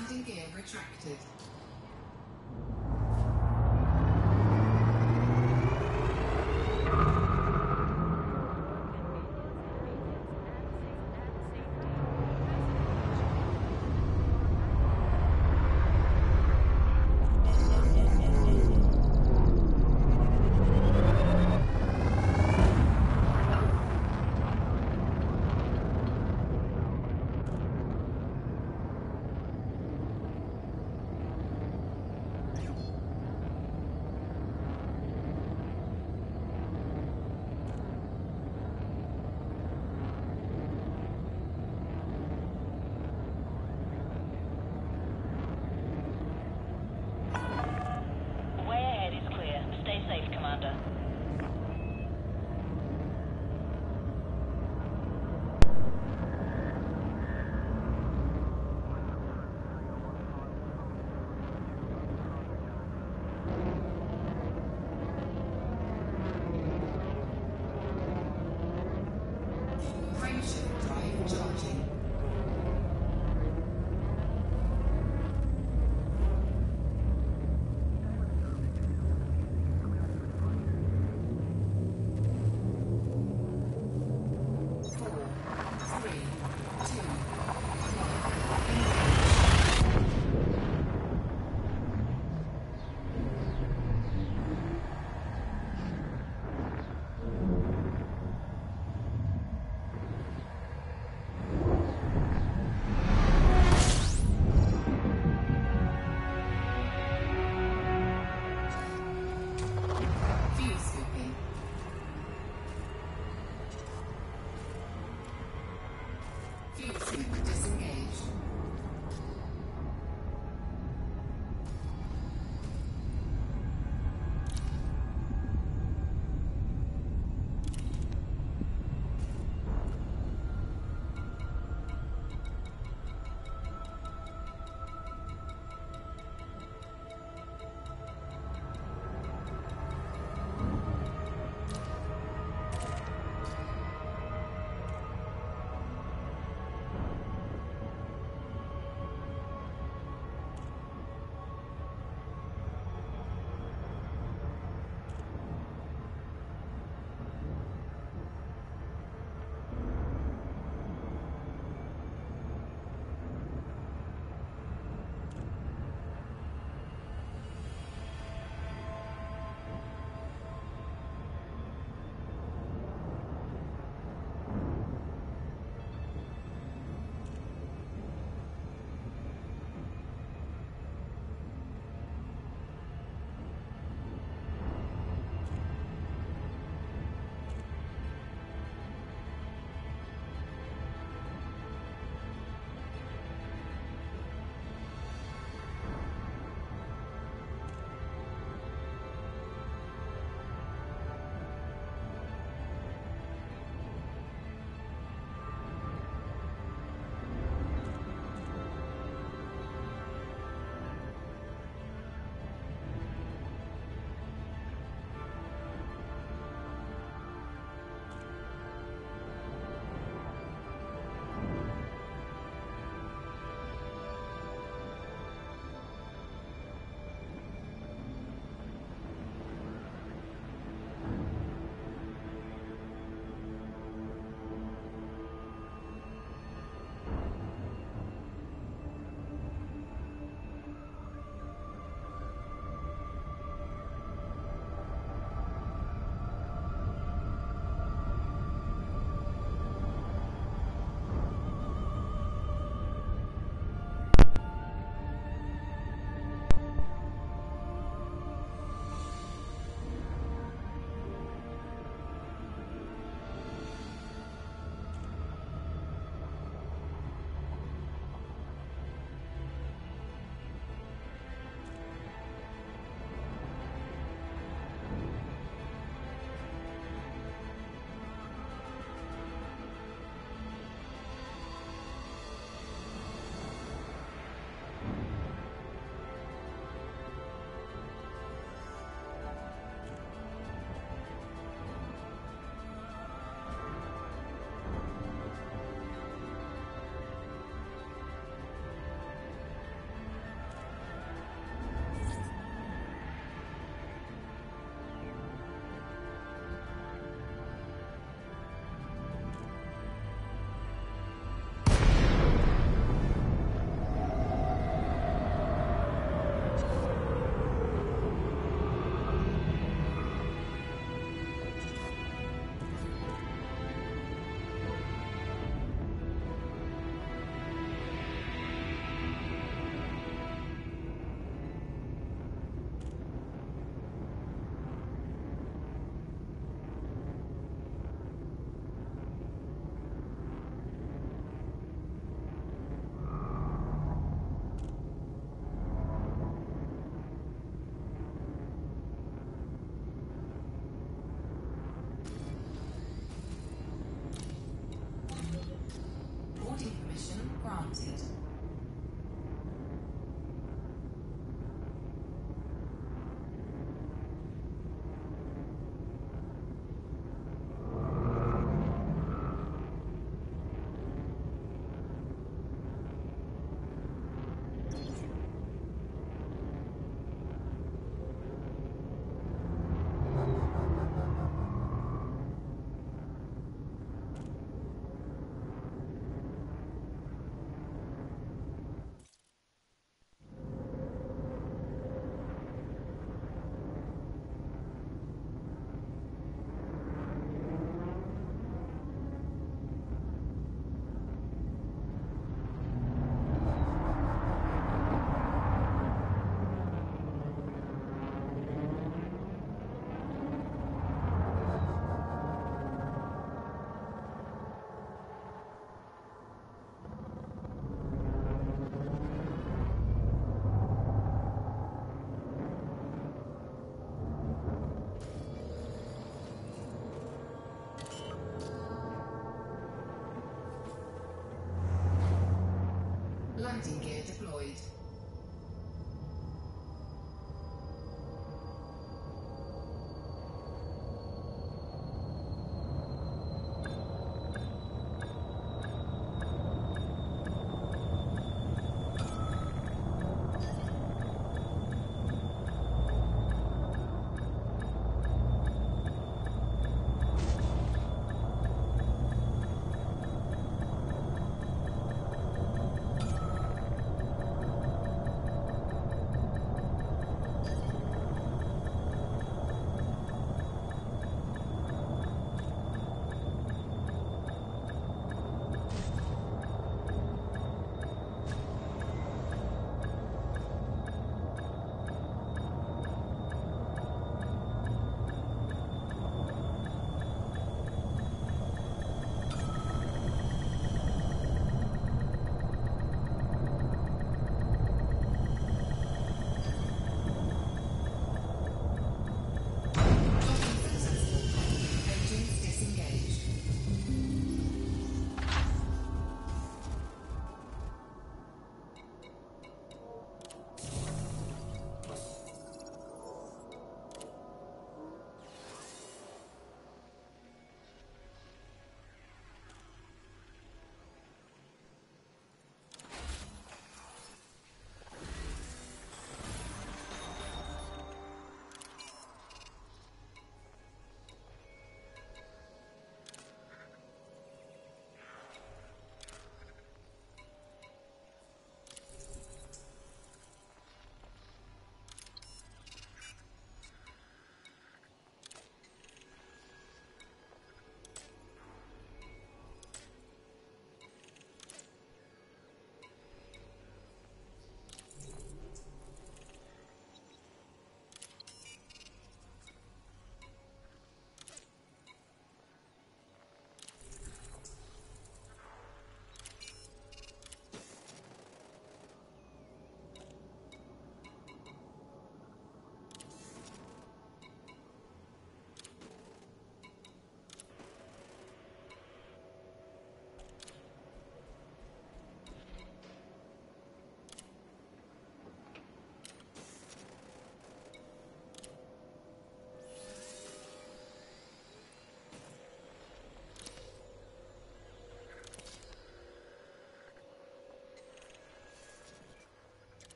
Landing gear retracted. Landing gear deployed.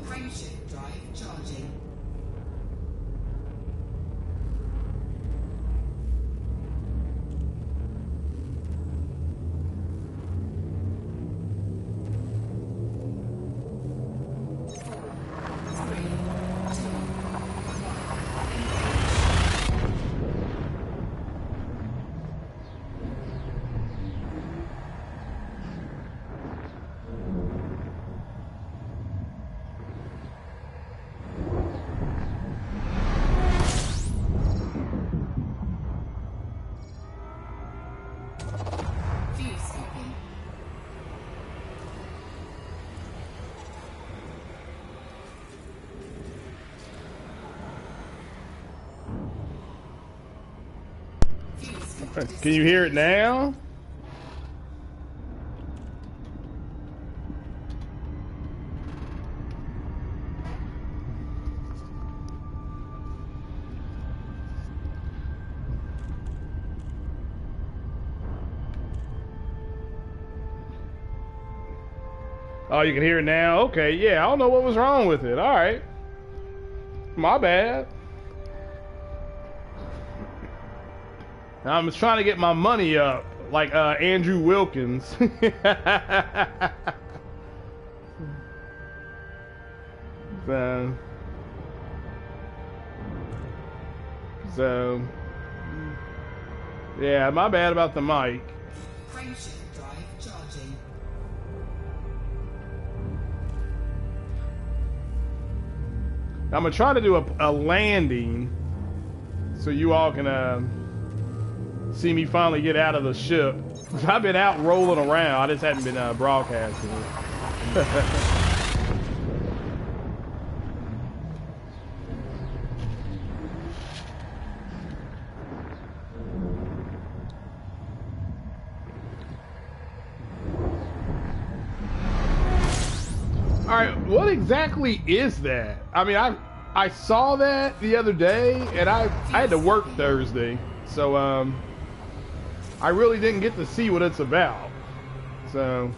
Frameshift drive charging. Can you hear it now? Oh, you can hear it now? Okay, yeah, I don't know what was wrong with it. All right. My bad. I'm just trying to get my money up, like Andrew Wilkins. So, yeah, my bad about the mic. Frameshift drive charging. I'm gonna try to do a landing so you all can see me finally get out of the ship. I've been out rolling around. I just hadn't been broadcasting it. All right, what exactly is that? I mean, I saw that the other day, and I had to work Thursday, so I really didn't get to see what it's about. So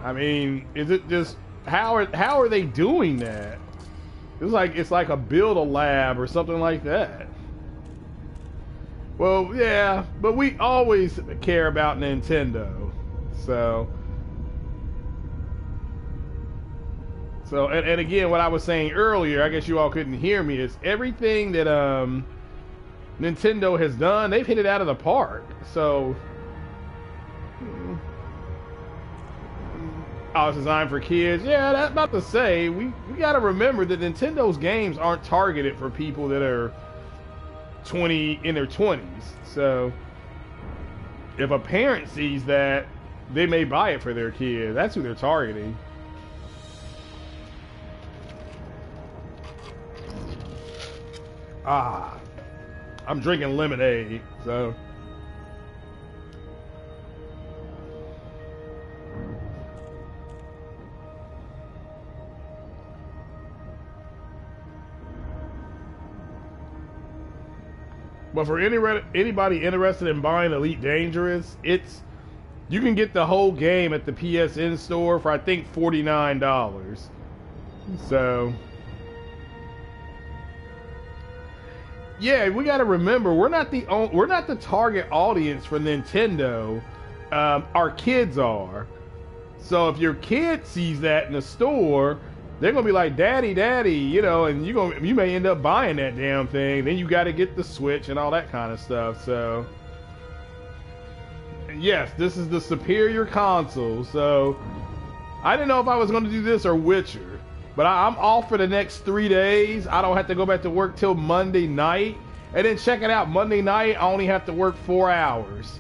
I mean, is it just how are they doing that? It's like a build a lab or something like that. Well, yeah, but we always care about Nintendo, so and again, what I was saying earlier, I guess you all couldn't hear me, is everything that Nintendo has done, they've hit it out of the park. So, oh, it's designed for kids. Yeah, that's about to say, we got to remember that Nintendo's games aren't targeted for people that are 20 in their 20s. So if a parent sees that, they may buy it for their kid. That's who they're targeting. Ah, I'm drinking lemonade, so but for anybody interested in buying Elite Dangerous, you can get the whole game at the PSN store for I think $49. So yeah, we got to remember we're not the target audience for Nintendo. Our kids are. So if your kid sees that in the store, they're gonna be like, "Daddy, Daddy," you know, and you may end up buying that damn thing. Then you got to get the Switch and all that kind of stuff. So yes, this is the superior console. So I didn't know if I was going to do this or Witcher, but I'm off for the next 3 days. I don't have to go back to work till Monday night, and then check it out. Monday night, I only have to work 4 hours,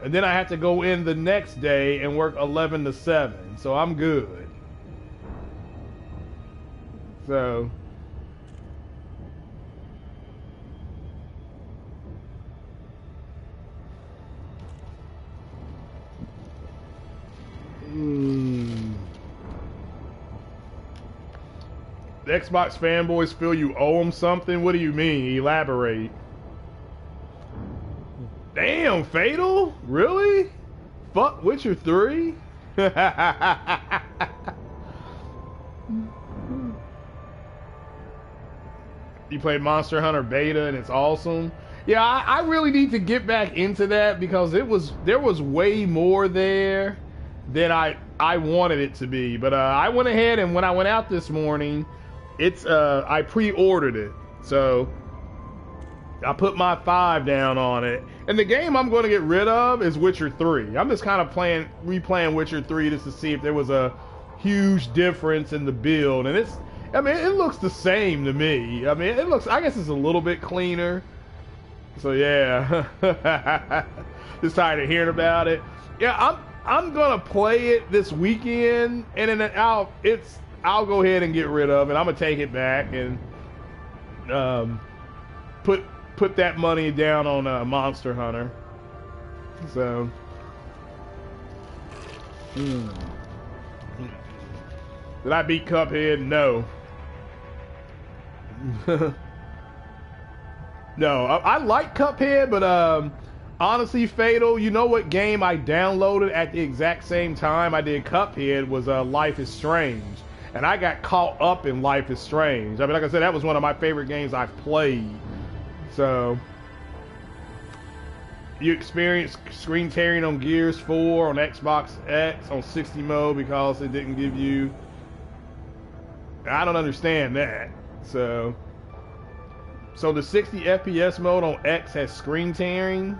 and then I have to go in the next day and work 11 to 7. So I'm good. So the Xbox fanboys feel you owe them something? What do you mean? Elaborate. Damn, Fatal? Really? Fuck Witcher 3? You played Monster Hunter Beta and it's awesome. Yeah, I really need to get back into that because there was way more there than I wanted it to be. But I went ahead, and when I went out this morning, I pre-ordered it. So I put my 5 down on it. And the game I'm going to get rid of is Witcher 3. I'm just kind of replaying Witcher 3 just to see if there was a huge difference in the build. And it looks the same to me. I mean, I guess it's a little bit cleaner. So yeah, just tired of hearing about it. Yeah, I'm gonna play it this weekend, and then I'll go ahead and get rid of it. I'm gonna take it back and put that money down on Monster Hunter. So. Did I beat Cuphead? No. No, I like Cuphead, but Honestly, Fatal, you know what game I downloaded at the exact same time I did Cuphead was Life is Strange. And I got caught up in Life is Strange. I mean, like I said, that was one of my favorite games I've played. So, you experienced screen tearing on Gears 4, on Xbox X, on 60 mode because it didn't give you... I don't understand that. So the 60 FPS mode on X has screen tearing?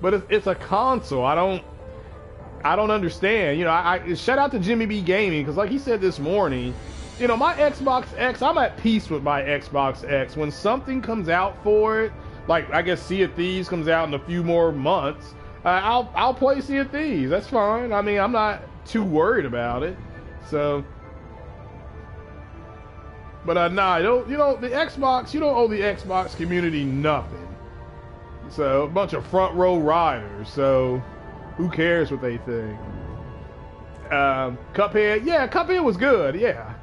But it's a console. I don't understand. You know, I shout out to Jimmy B Gaming, because like he said this morning, you know, my Xbox X, I'm at peace with my Xbox X. When something comes out for it, like I guess Sea of Thieves comes out in a few more months, I'll play Sea of Thieves. That's fine. I mean, I'm not too worried about it. So, but nah, you know, the Xbox, you don't owe the Xbox community nothing. So, a bunch of front row riders, so who cares what they think? Cuphead, yeah, Cuphead was good, yeah,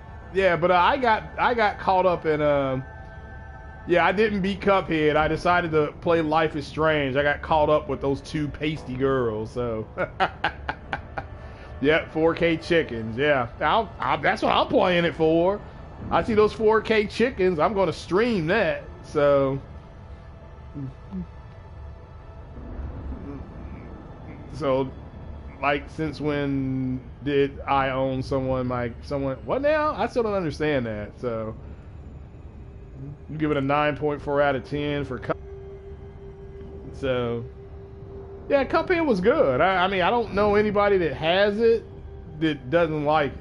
but I got caught up in yeah, I didn't beat Cuphead. I decided to play Life is Strange. I got caught up with those two pasty girls, so yep, 4K chickens, yeah, that's what I'm playing it for. I see those 4K chickens, I'm gonna stream that, so like, since when did I own someone what now? I still don't understand that. So you give it a 9.4 out of 10 for Cuphead. So yeah, Cuphead was good. I mean, I don't know anybody that has it that doesn't like it,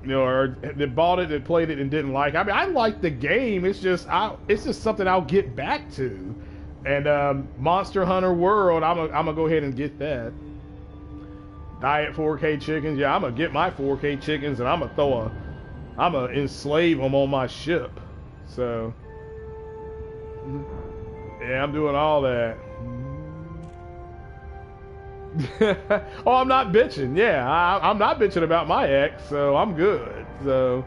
you know, or that bought it, that played it and didn't like it. I mean, I like the game. It's just something I'll get back to. And Monster Hunter World, I'm gonna go ahead and get that. Diet 4K chickens, yeah, I'm gonna get my 4K chickens, and I'm gonna enslave them on my ship. So yeah, I'm doing all that. Oh, I'm not bitching. Yeah, I'm not bitching about my ex, so I'm good. So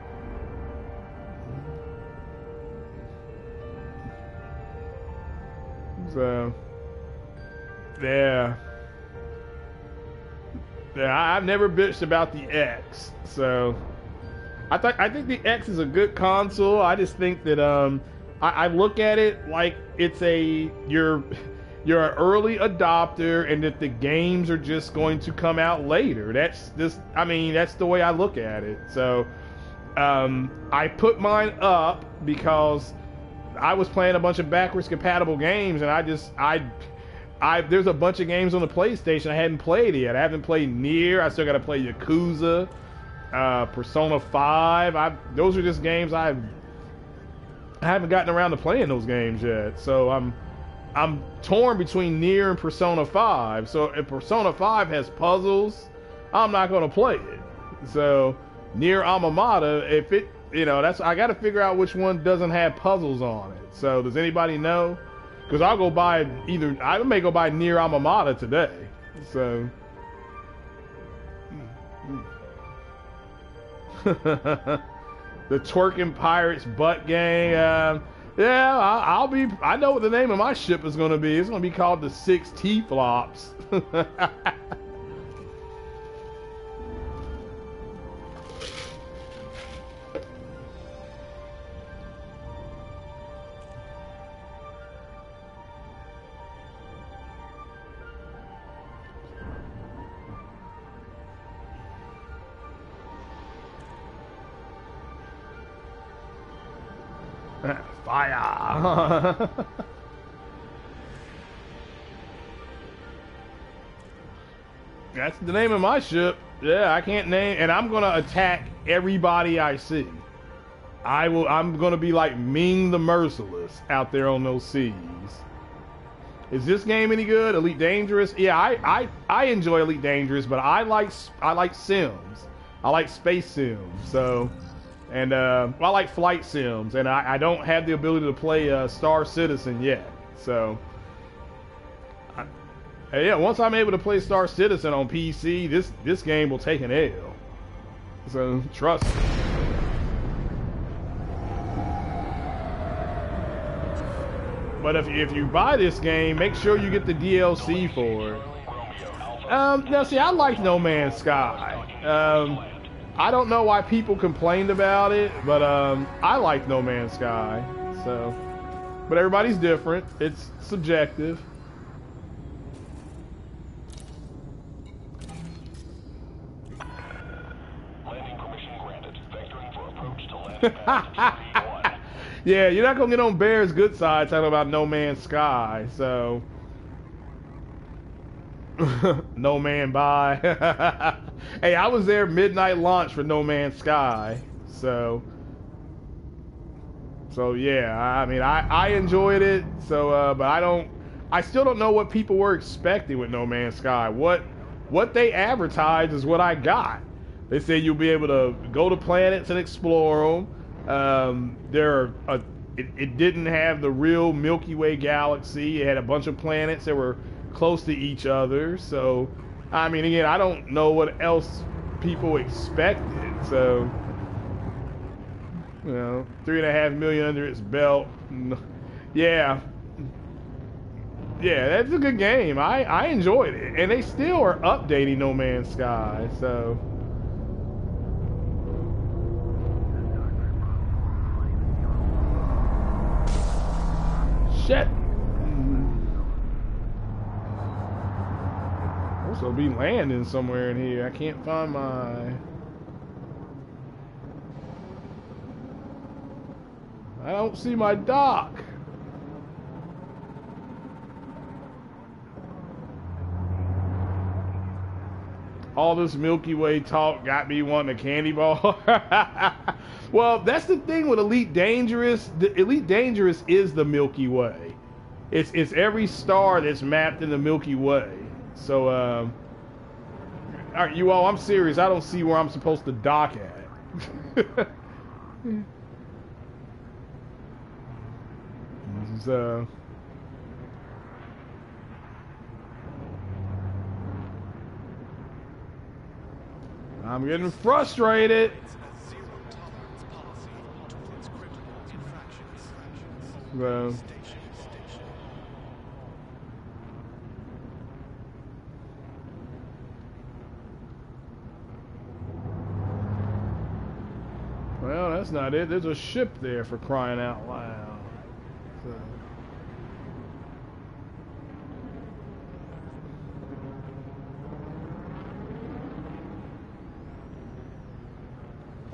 yeah, I've never bitched about the X. So I think the X is a good console. I just think that I look at it like it's you're an early adopter, and that the games are just going to come out later. That's the way I look at it. So I put mine up because I was playing a bunch of backwards compatible games, and there's a bunch of games on the PlayStation I hadn't played yet. I haven't played Nier. I still got to play Yakuza, Persona 5. Those are just games I haven't gotten around to playing those games yet. So I'm torn between Nier and Persona 5. So if Persona 5 has puzzles, I'm not going to play it. So Nier Automata, if it, you know, I got to figure out which one doesn't have puzzles on it. So does anybody know? Because I may go buy Nier Automata today. So the twerking pirates butt gang. Yeah, I know what the name of my ship is going to be. It's going to be called the 6 T-Flops. Fire! That's the name of my ship. Yeah, I can't name, and I'm gonna attack everybody I see. I'm gonna be like Ming the Merciless out there on those seas. Is this game any good? Elite Dangerous? Yeah, I enjoy Elite Dangerous, but I like Sims. I like space sims. So. And I like flight sims, and I don't have the ability to play Star Citizen yet. So, yeah, once I'm able to play Star Citizen on PC, this game will take an L. So, trust me. But if you buy this game, make sure you get the DLC for it. Now see, I like No Man's Sky. I don't know why people complained about it, but I like No Man's Sky. So, but everybody's different. It's subjective. Landing permission granted. Vectoring for approach to landing pad. Yeah, you're not gonna get on Bear's good side talking about No Man's Sky. So, No Man bye. Hey, I was there midnight launch for No Man's Sky. So yeah, I mean, I enjoyed it. So, but I still don't know what people were expecting with No Man's Sky. What they advertised is what I got. They said you'll be able to go to planets and explore them. It didn't have the real Milky Way galaxy. It had a bunch of planets that were close to each other. So, I mean, again, I don't know what else people expected. So, you know, 3.5 million under its belt. Yeah. Yeah, that's a good game. I enjoyed it. And they still are updating No Man's Sky, so. Shit. Also be landing somewhere in here. I can't find my. I don't see my dock. All this Milky Way talk got me wanting a candy bar. Well, that's the thing with Elite Dangerous. The Elite Dangerous is the Milky Way. It's every star that's mapped in the Milky Way. So, all right, you all, I'm serious. I don't see where I'm supposed to dock at. This is, I'm getting frustrated. Well, that's not it. There's a ship there, for crying out loud. So.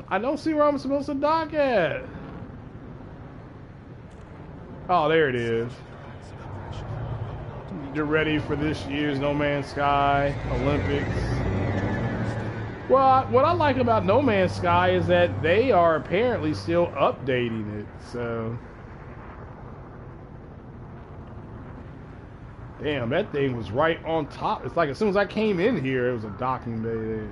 I don't see where I'm supposed to dock at. Oh, there it is. You're ready for this year's No Man's Sky Olympics. Well, what I like about No Man's Sky is that they are apparently still updating it, so. Damn, that thing was right on top. It's like as soon as I came in here, it was a docking bay there.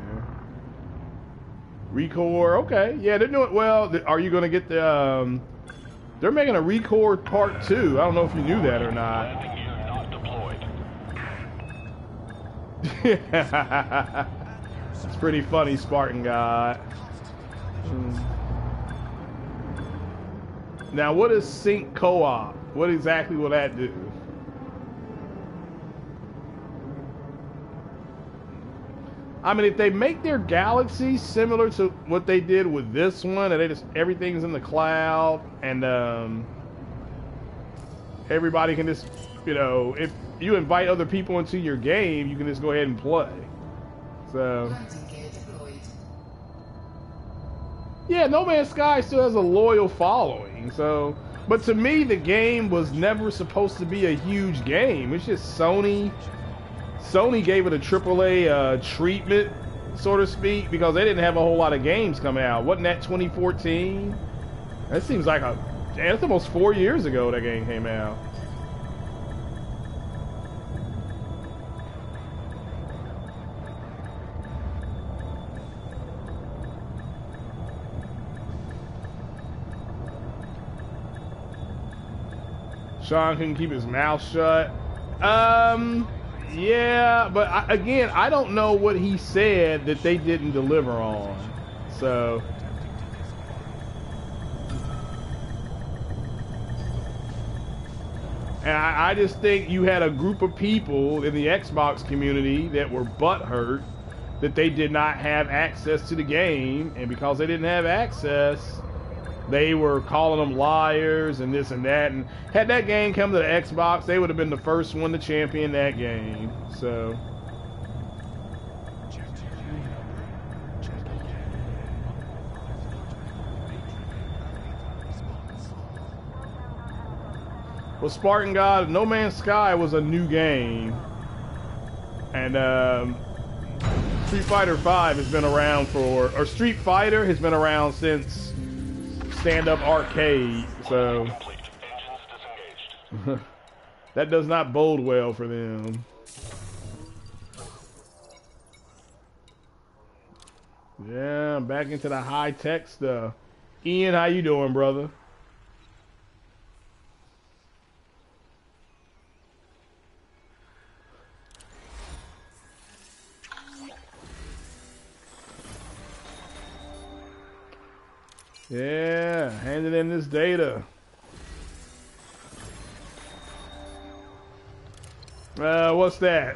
Recore, okay. Yeah, they're doing well. Are you going to get the, they're making a Recore Part 2. I don't know if you knew that or not. Landing gear not deployed. It's pretty funny, Spartan guy. Now, what is Sync Co-op? What exactly will that do? I mean, if they make their galaxy similar to what they did with this one, and they just everything's in the cloud, and everybody can just, you know, if you invite other people into your game, you can just go ahead and play. So, yeah, No Man's Sky still has a loyal following. So, but to me, the game was never supposed to be a huge game. It's just Sony gave it a AAA treatment, so to speak, because they didn't have a whole lot of games coming out. Wasn't that 2014? That seems like that's almost 4 years ago that game came out. Sean couldn't keep his mouth shut. Yeah, but again, I don't know what he said that they didn't deliver on. So. And I just think you had a group of people in the Xbox community that were butthurt that they did not have access to the game, and because they didn't have access, they were calling them liars and this and that. And had that game come to the Xbox, they would have been the first one to champion that game. So. Well, Spartan God, No Man's Sky was a new game. And Street Fighter V has been around for, or Street Fighter has been around since stand-up arcade, so that does not bode well for them. Yeah, I'm back into the high-tech stuff. Ian, how you doing, brother? Yeah, handing in this data. What's that?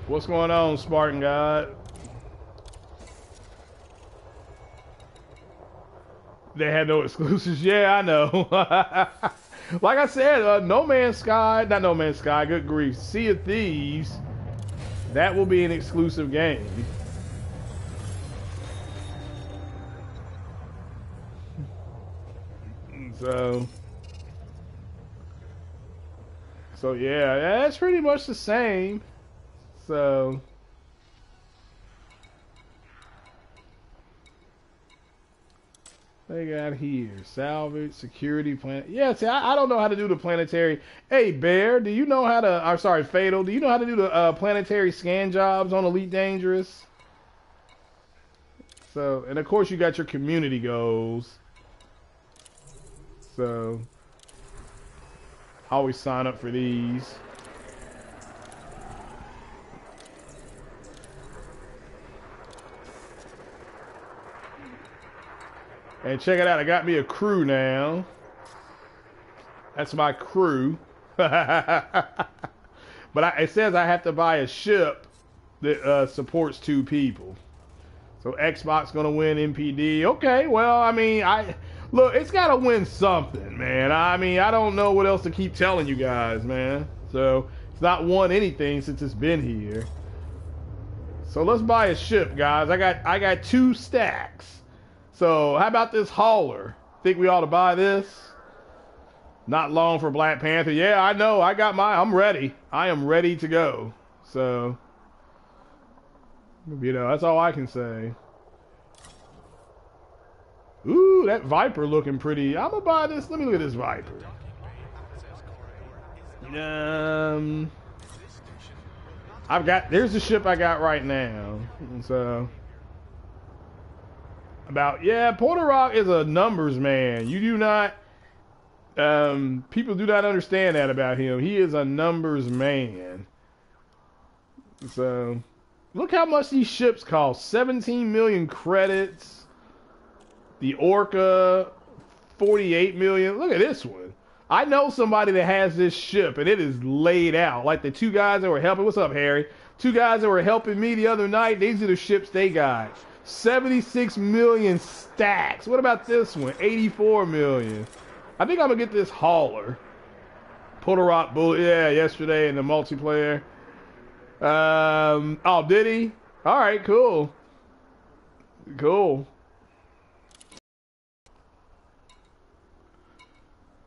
What's going on, Spartan God? They had no exclusives. Yeah, I know. Like I said, No Man's Sky, not No Man's Sky, good grief. Sea of Thieves. That will be an exclusive game. So yeah, that's pretty much the same. So they got here salvage, security, plan. Yeah, see, I don't know how to do the planetary. Hey, Bear, do you know how to? I'm sorry, Fatal. Do you know how to do the planetary scan jobs on Elite Dangerous? So, and of course, you got your community goals. So, always sign up for these. And check it out, I got me a crew now. That's my crew. But it says I have to buy a ship that supports 2 people. So Xbox gonna win MPD. Okay, well, I mean, look, it's gotta win something, man. I mean, I don't know what else to keep telling you guys, man. So it's not won anything since it's been here. So let's buy a ship, guys. I got 2 stacks. So how about this hauler? Think we ought to buy this? Not long for Black Panther. Yeah, I know. I got I'm ready. I am ready to go. So, you know, that's all I can say. Ooh, that Viper looking pretty. I'm gonna buy this. Let me look at this Viper. There's the ship I got right now. So, Porter Rock is a numbers man. You do not, people do not understand that about him. He is a numbers man. So, look how much these ships cost. 17 million credits. The Orca, 48 million. Look at this one. I know somebody that has this ship, and it is laid out. Like the 2 guys that were helping. What's up, Harry? 2 guys that were helping me the other night. These are the ships they got. 76 million stacks. What about this one? 84 million. I think I'm gonna get this hauler. Porter Rock Bullet. Yeah, yesterday in the multiplayer. Oh, did he? All right, cool. Cool.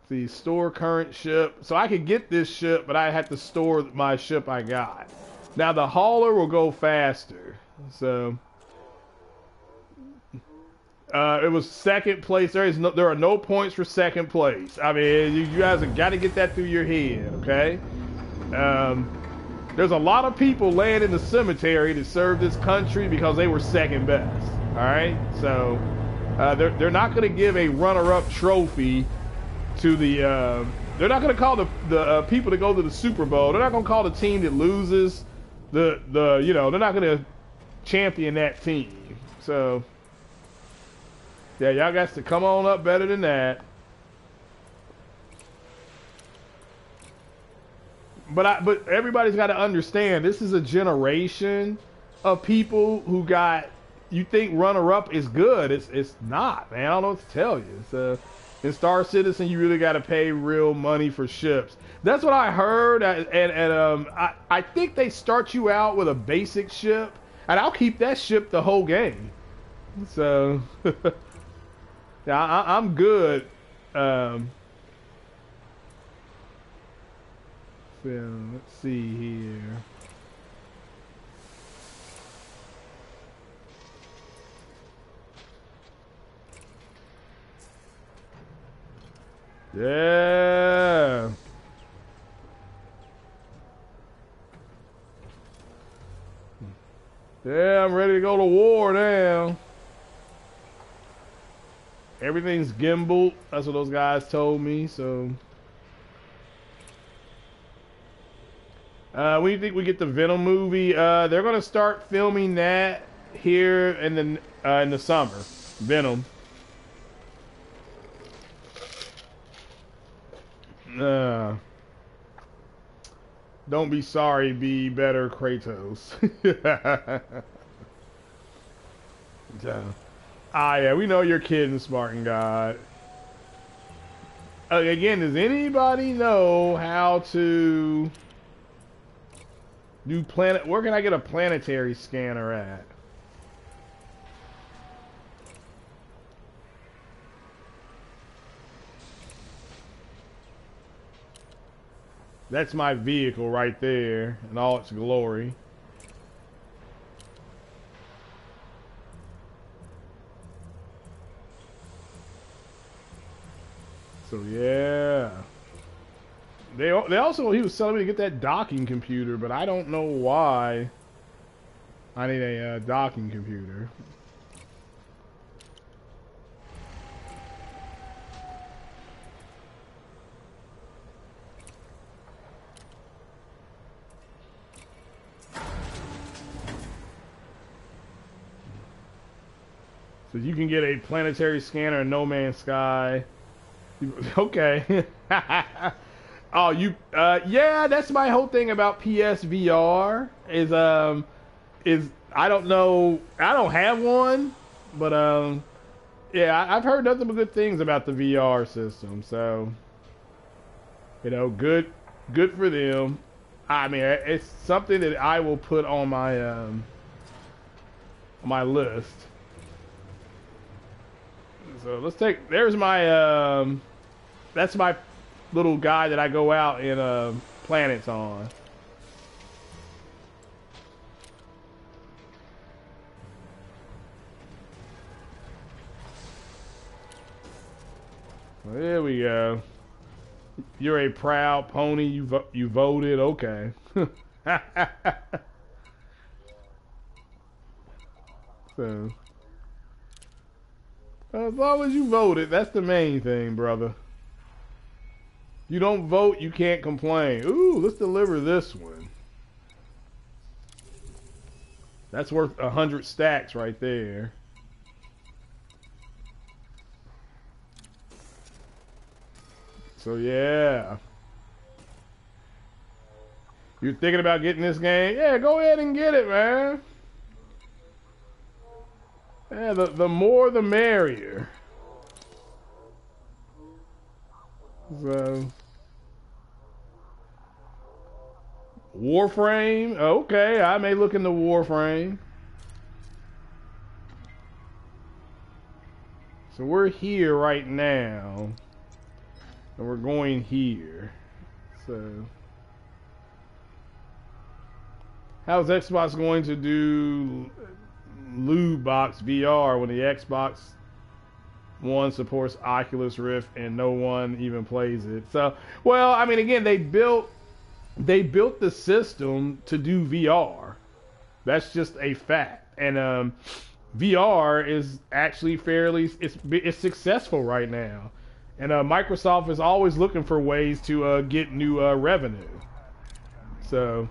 See, store current ship. So I could get this ship, but I have to store my ship I got. Now the hauler will go faster. So. It was second place. There are no points for second place. I mean, you guys have got to get that through your head, okay? There's a lot of people laying in the cemetery to serve this country because they were second best. All right, so they're not going to give a runner-up trophy to the. They're not going to call the people that go to the Super Bowl. They're not going to call the team that loses they're not going to champion that team. So. Yeah, y'all got to come on up better than that. But everybody's got to understand, this is a generation of people who got, you think runner-up is good. It's not, man. I don't know what to tell you. In Star Citizen, you really got to pay real money for ships. That's what I heard, and I think they start you out with a basic ship, and I'll keep that ship the whole game. So, yeah, I'm good. So, let's see here. Yeah. Yeah, I'm ready to go to war now. Everything's gimbal. That's what those guys told me, so. When do you think we get the Venom movie? They're gonna start filming that here in the summer. Venom. Don't be sorry, be better, Kratos. Yeah. Yeah, we know you're kidding, Spartan God. Again, does anybody know how to do planet? Where can I get a planetary scanner at? That's my vehicle right there in all its glory. So yeah. They also, he was telling me to get that docking computer, but I don't know why I need a docking computer. So you can get a planetary scanner in No Man's Sky. Okay. Oh, yeah, that's my whole thing about PSVR is I don't know, I don't have one, but yeah, I've heard nothing but good things about the VR system, so you know, good for them. I mean, it's something that I will put on my list. So let's take, there's my that's my little guy that I go out in planets on. There we go. You're a proud pony. You voted. Okay. So as long as you voted, that's the main thing, brother. You don't vote, you can't complain. Ooh, let's deliver this one. That's worth 100 stacks right there. So yeah. You're thinking about getting this game? Yeah, go ahead and get it, man. Yeah, the more the merrier. So Warframe, okay, I may look into Warframe. So we're here right now, and we're going here. So how's Xbox going to do Loot Box VR when the Xbox One supports Oculus Rift and no one even plays it? So, well, I mean, again, they built the system to do VR. That's just a fact. And VR is actually it's successful right now. And Microsoft is always looking for ways to get new revenue. So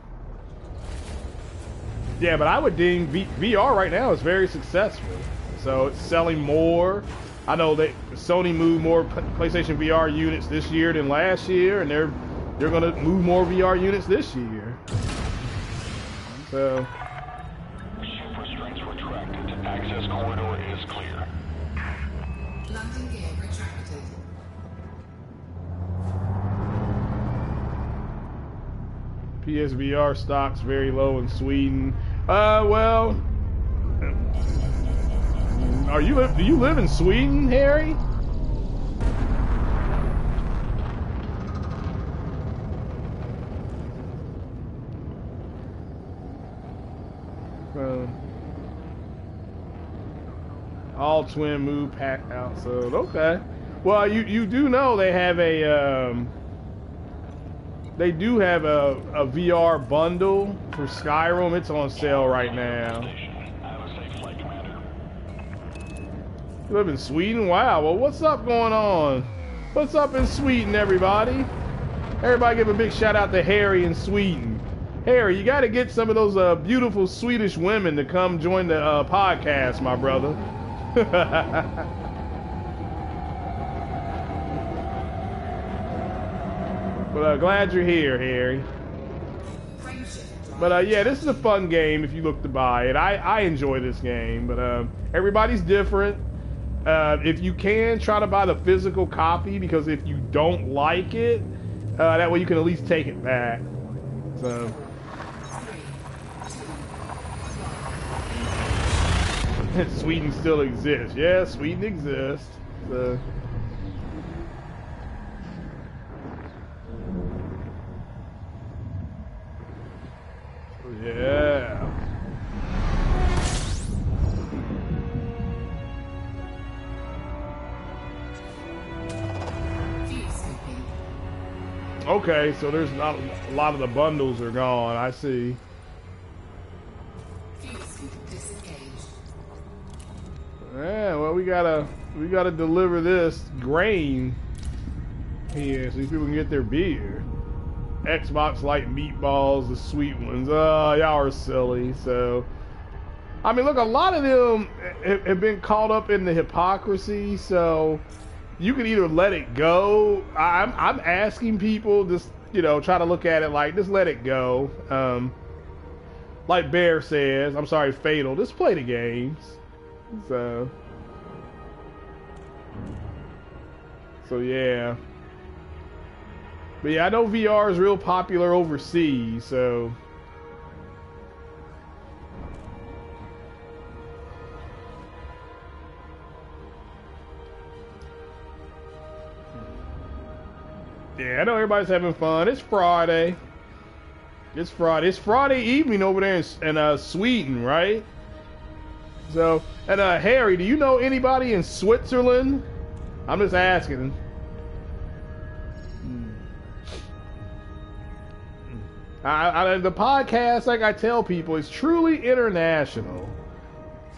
yeah, but I would deem VR right now is very successful. So it's selling more. I know that Sony moved more PlayStation VR units this year than last year, and they're gonna move more VR units this year. So. Ship restraints retracted. Access corridor is clear. Landing gear retracted. PSVR stocks very low in Sweden. Well, do you live in Sweden, Harry? All twin move pack out, so okay. Well, you do know they have a they do have a VR bundle for Skyrim. It's on sale right now. Have a safe flight, Commander. You live in Sweden? Wow. Well, what's up going on? What's up in Sweden, everybody? Everybody give a big shout out to Harry in Sweden. Harry, you got to get some of those beautiful Swedish women to come join the podcast, my brother. But glad you're here, Harry. But yeah, this is a fun game if you look to buy it. I enjoy this game, but everybody's different. If you can, try to buy the physical copy, because if you don't like it, that way you can at least take it back. So. Sweden still exists. Yeah, Sweden exists. So. Yeah. Okay, so there's not a lot of the bundles are gone. I see. Yeah, well, we gotta deliver this grain here so these people can get their beer. Xbox like meatballs, the sweet ones. Y'all are silly. So, I mean, look, a lot of them have been caught up in the hypocrisy. So, you can either let it go. I'm asking people just, try to look at it like, just let it go. Like Bear says, I'm sorry, Fatal, just play the games. So yeah. But yeah, I know VR is real popular overseas, so. Yeah, I know everybody's having fun. It's Friday. It's Friday evening over there in Sweden, right? So, and Harry, do you know anybody in Switzerland? I'm just asking. The podcast, like I tell people, is truly international.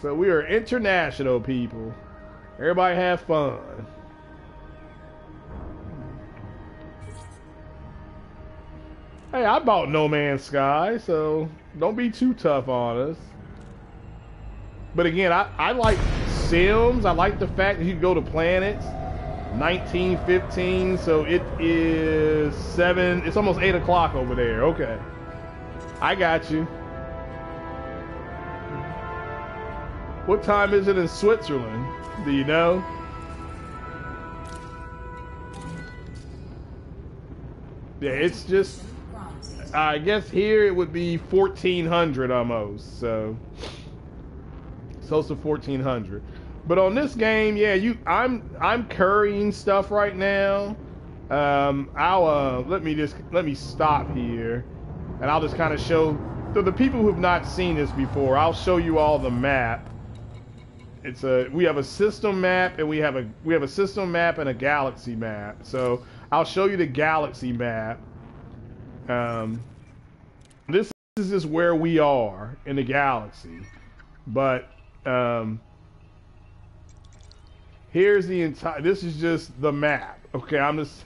So we are international people. Everybody have fun. Hey, I bought No Man's Sky, so don't be too tough on us. But again, I like Sims. I like the fact that you can go to planets. 1915, so it is 7. It's almost 8 o'clock over there. Okay, I got you. What time is it in Switzerland? Do you know? Yeah, it's just. I guess here it would be 1400 almost. So close to 1400. But on this game, yeah, I'm currying stuff right now. Let me stop here, and I'll just kind of show to the people who've not seen this before. I'll show you all the map. We have a system map, and we have a system map and a galaxy map. So I'll show you the galaxy map. This is just where we are in the galaxy, but here's the entire. This is just the map. Okay, I'm just.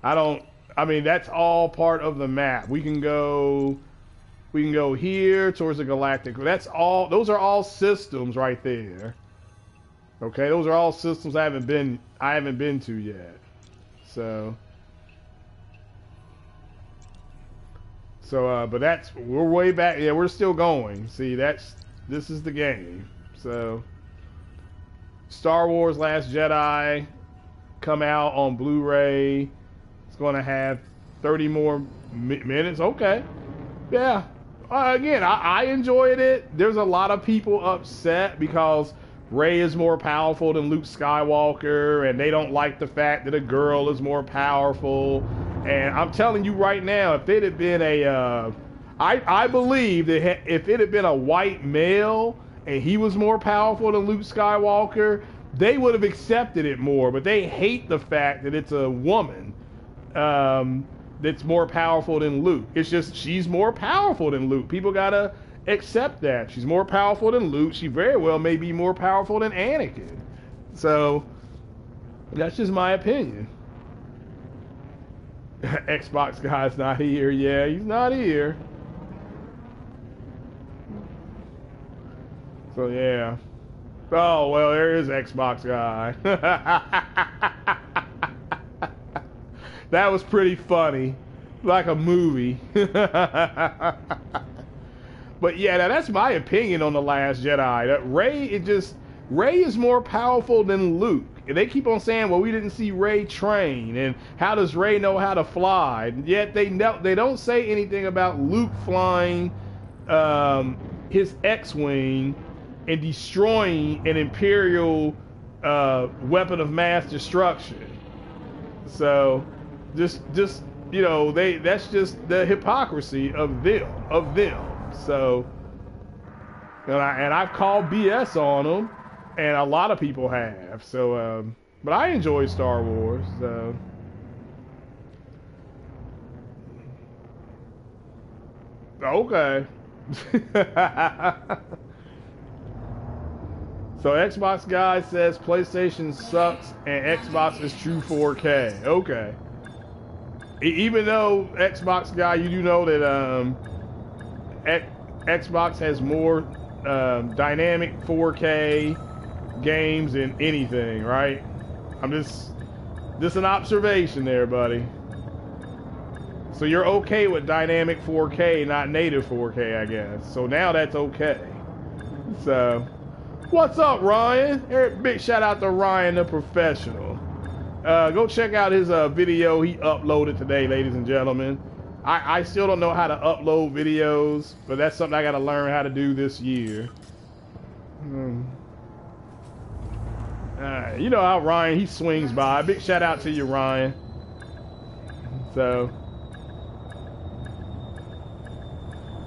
I mean, that's all part of the map. We can go here towards the galactic. That's all. Those are all systems right there. Okay, those are all systems I haven't been to yet. So but we're way back. Yeah, we're still going. See, this is the game. So Star Wars Last Jedi come out on Blu-ray. It's going to have 30 more minutes. Okay. Yeah. Again, I enjoyed it. There's a lot of people upset because Rey is more powerful than Luke Skywalker, and they don't like the fact that a girl is more powerful. And I'm telling you right now, if it had been I believe that if it had been a white male and he was more powerful than Luke Skywalker, they would have accepted it more. But they hate the fact that it's a woman that's more powerful than Luke. It's just she's more powerful than Luke. People gotta accept that. She's more powerful than Luke. She very well may be more powerful than Anakin. So that's just my opinion. Xbox guy's not here. Yeah, he's not here. So yeah. Oh well, there is Xbox guy. That was pretty funny, like a movie. But yeah, now that's my opinion on The Last Jedi. That Rey is more powerful than Luke. And they keep on saying, well, we didn't see Rey train, and how does Rey know how to fly? And yet they don't say anything about Luke flying his X-wing and destroying an Imperial weapon of mass destruction. So just you know, that's just the hypocrisy of them. So and I've called BS on them, and a lot of people have. So but I enjoy Star Wars. So okay. So Xbox guy says PlayStation sucks and Xbox is true 4K. Okay. Even though Xbox guy, you do know that Xbox has more dynamic 4K games than anything, right? I'm just an observation there, buddy. So you're okay with dynamic 4K, not native 4K, I guess. So now that's okay. So what's up, Ryan? Big shout out to Ryan the Professional. Go check out his video he uploaded today, ladies and gentlemen. I still don't know how to upload videos, but that's something I got to learn how to do this year. You know how Ryan, he swings by. Big shout out to you, Ryan. So,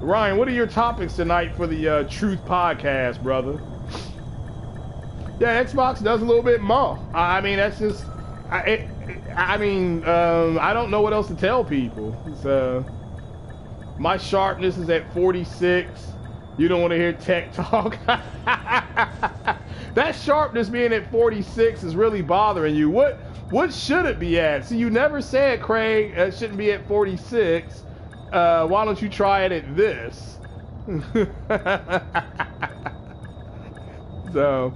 Ryan, what are your topics tonight for the Truth Podcast, brother? Yeah, Xbox does a little bit more. I mean, that's just... I don't know what else to tell people. So, my sharpness is at 46. You don't want to hear tech talk. That sharpness being at 46 is really bothering you. What should it be at? See, you never said, Craig, it shouldn't be at 46. Why don't you try it at this? So,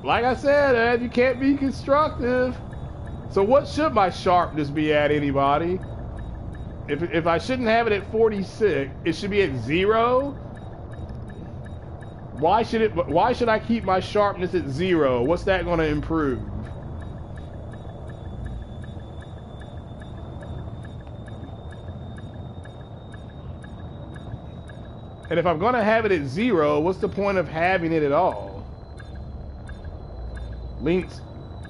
like I said, you can't be constructive. So what should my sharpness be at, anybody? If I shouldn't have it at 46, it should be at 0? Why should I keep my sharpness at 0? What's that going to improve? And if I'm going to have it at 0, what's the point of having it at all? Link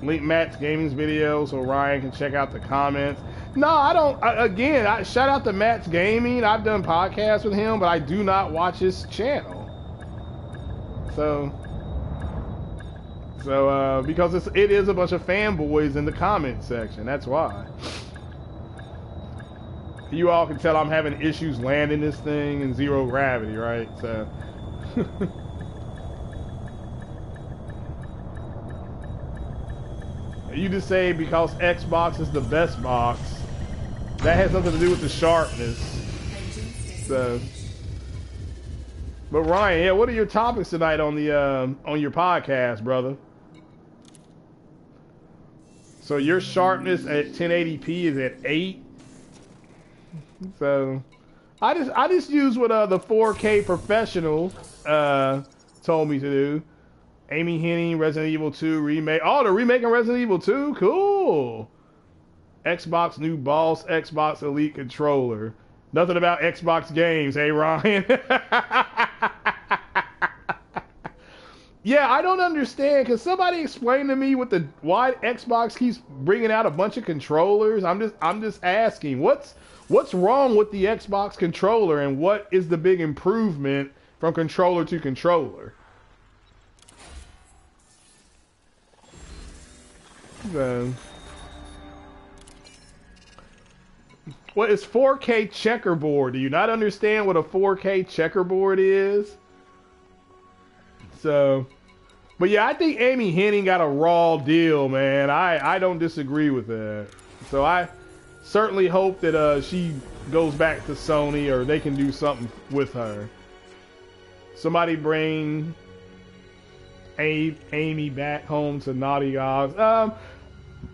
Matt's Gaming's video so Ryan can check out the comments. No, I don't. Again, shout out to Matt's Gaming. I've done podcasts with him, but I do not watch his channel. So because it is a bunch of fanboys in the comment section. That's why. You all can tell I'm having issues landing this thing in zero gravity, right? So. You just say because Xbox is the best box. That has something to do with the sharpness. So But Ryan, yeah, what are your topics tonight on the on your podcast, brother? So your sharpness at 1080p is at 8. So I just use what the 4K professional told me to do. Amy Hennig, Resident Evil 2 remake. Oh, they're remaking Resident Evil 2? Cool. Xbox new boss, Xbox Elite controller. Nothing about Xbox games, hey Ryan? Yeah, I don't understand. Can somebody explain to me why Xbox keeps bringing out a bunch of controllers? I'm just asking. What's wrong with the Xbox controller, and what is the big improvement from controller to controller? What is 4K checkerboard? Do you not understand what a 4K checkerboard is? So, but yeah, I think Amy Hennig got a raw deal, man. I don't disagree with that. So I certainly hope that she goes back to Sony, or they can do something with her. Somebody bring Amy back home to Naughty Dog.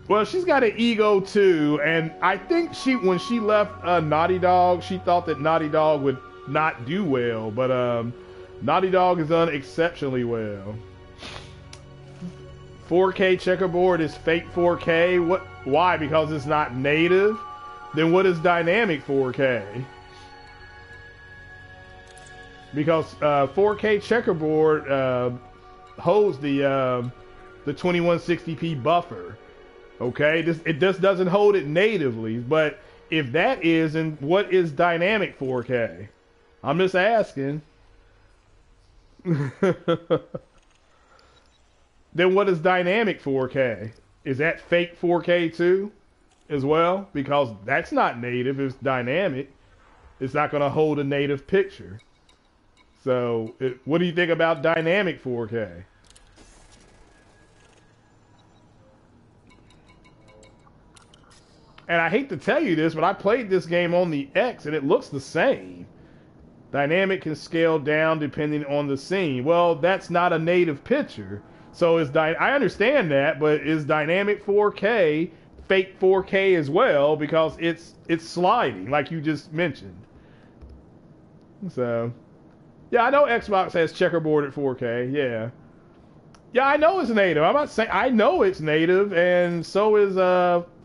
Well, she's got an ego too, and I think when she left Naughty Dog, she thought that Naughty Dog would not do well, but Naughty Dog has done exceptionally well. 4K checkerboard is fake 4K. Why? Because it's not native? Then what is dynamic 4K? Because 4K checkerboard holds the 2160p buffer. Okay, it just doesn't hold it natively. But if that is, then what is dynamic 4K? I'm just asking. Then what is dynamic 4K? Is that fake 4K too, as well? Because that's not native. It's dynamic. It's not going to hold a native picture. So, what do you think about dynamic 4K? And I hate to tell you this, but I played this game on the X and it looks the same. Dynamic can scale down depending on the scene. Well, that's not a native picture. So I understand that, but is dynamic 4K fake 4K as well, because it's sliding like you just mentioned. So, yeah, I know Xbox has checkerboard at 4K. Yeah. Yeah, I know it's native. I'm not saying I know it's native, and so is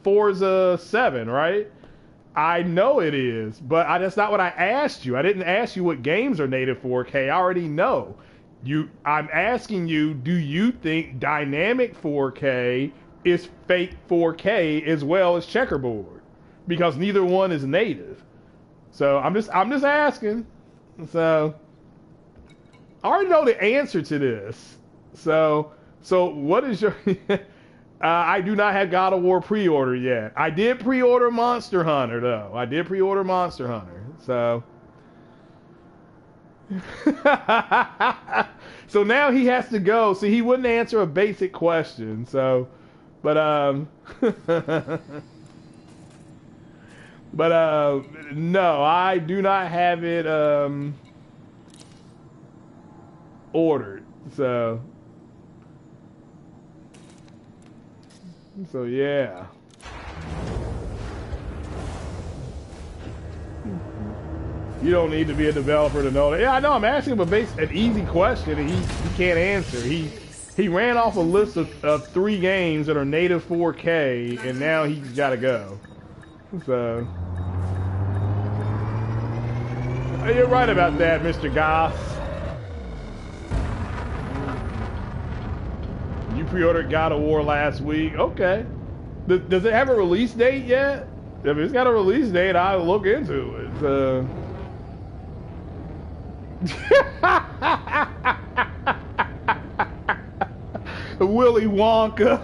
Forza 7, right? I know it is, but that's not what I asked you. I didn't ask you what games are native 4K. I already know. I'm asking you, do you think dynamic 4K is fake 4K as well as checkerboard? Because neither one is native. So I'm just asking. So I already know the answer to this. So what is your I do not have God of War pre-order yet. I did pre-order Monster Hunter though. I did pre-order Monster Hunter. So so now he has to go. So he wouldn't answer a basic question. So but no, I do not have it ordered. So yeah. You don't need to be a developer to know that. Yeah, I know. I'm asking him an easy question and he can't answer. He ran off a list of 3 games that are native 4K, and now he's got to go. So you're right about that, Mr. Goss. You pre-ordered God of War last week. Okay. Does it have a release date yet? If it's got a release date, I'll look into it. Willy Wonka.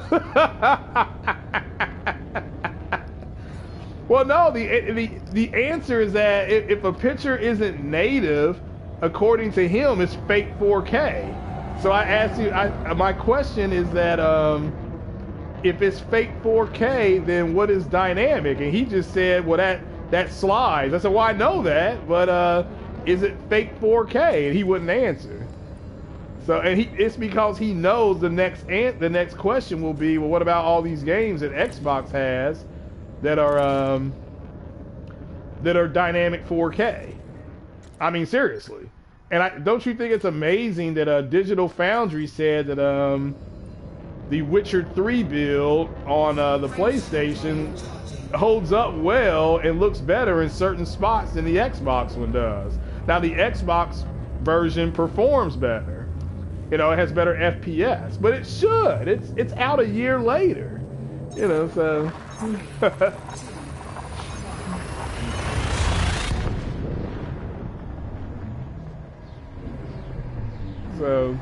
Well, no, the answer is that if a picture isn't native, according to him, it's fake 4K. So I asked you, my question is that if it's fake 4K, then what is dynamic? And he just said, well, that slides. I said, well, I know that, but is it fake 4K? And he wouldn't answer. So, and it's because he knows the next question will be, well, what about all these games that Xbox has that are dynamic 4K? I mean, seriously. And don't you think it's amazing that Digital Foundry said that the Witcher 3 build on the PlayStation holds up well and looks better in certain spots than the Xbox one does. Now, the Xbox version performs better. You know, it has better FPS, but it should. It's out a year later. You know, so. So.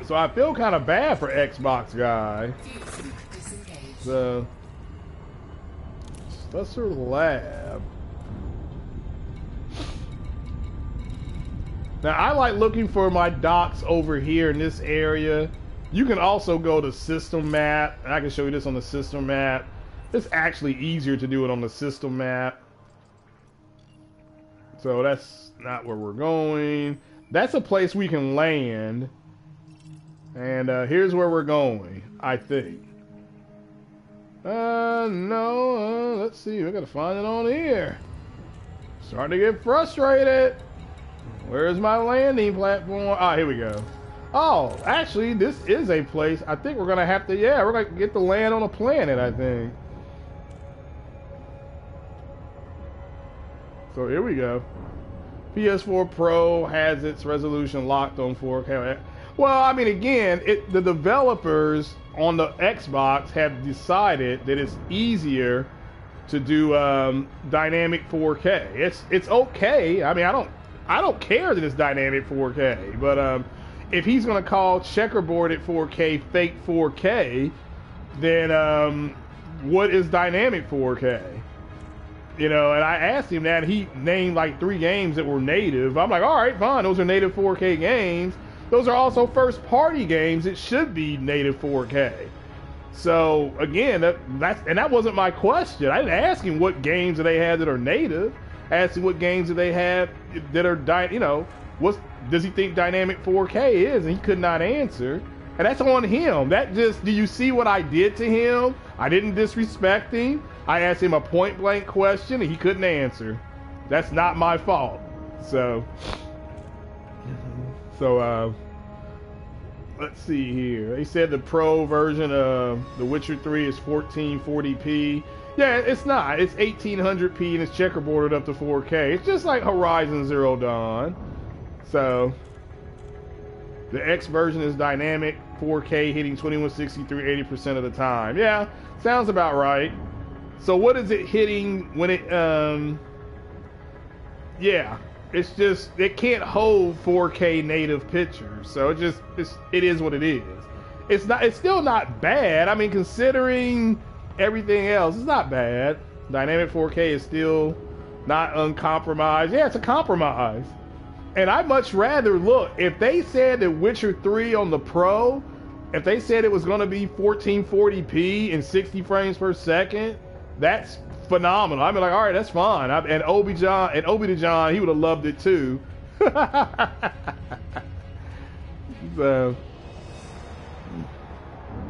So I feel kind of bad for Xbox guy. So let's sort of lab. Now I like looking for my dots over here in this area. You can also go to system map, and I can show you this on the system map. It's actually easier to do it on the system map. So that's not where we're going. That's a place we can land. And here's where we're going, I think. No, let's see. We gotta find it on here. Starting to get frustrated. Where's my landing platform? Ah, here we go. Oh, actually, this is a place. I think we're gonna have to. Yeah, we're gonna get to land on a planet, I think. So here we go. PS4 Pro has its resolution locked on 4K. Well, I mean, again, the developers on the Xbox have decided that it's easier to do dynamic 4K. It's okay. I mean, I don't care that it's dynamic 4K, but if he's going to call checkerboard at 4K fake 4K, then what is dynamic 4K? You know, and I asked him that, and he named like 3 games that were native. I'm like, all right, fine, those are native 4K games. Those are also first-party games. It should be native 4K. So again, that wasn't my question. I didn't ask him what games do they have that are native. I asked him what games do they have that are, you know, what does he think dynamic 4K is, and he could not answer. And that's on him. That just, do you see what I did to him? I didn't disrespect him. I asked him a point-blank question, and he couldn't answer. That's not my fault. So let's see here. They said the pro version of The Witcher 3 is 1440p. Yeah, it's not. It's 1800p and it's checkerboarded up to 4K. It's just like Horizon Zero Dawn. So the X version is dynamic 4K, hitting 2160 through 80% of the time. Yeah, sounds about right. So what is it hitting when it yeah, it's just, it can't hold 4K native pictures. So it is what it is. It's still not bad. I mean, considering everything else, it's not bad. Dynamic 4K is still not uncompromised. Yeah, it's a compromise. And I'd much rather, look, if they said that Witcher 3 on the Pro, if they said it was going to be 1440p and 60 frames per second, that's phenomenal. I'd be like, all right, that's fine. And Obi to John, he would have loved it too. So,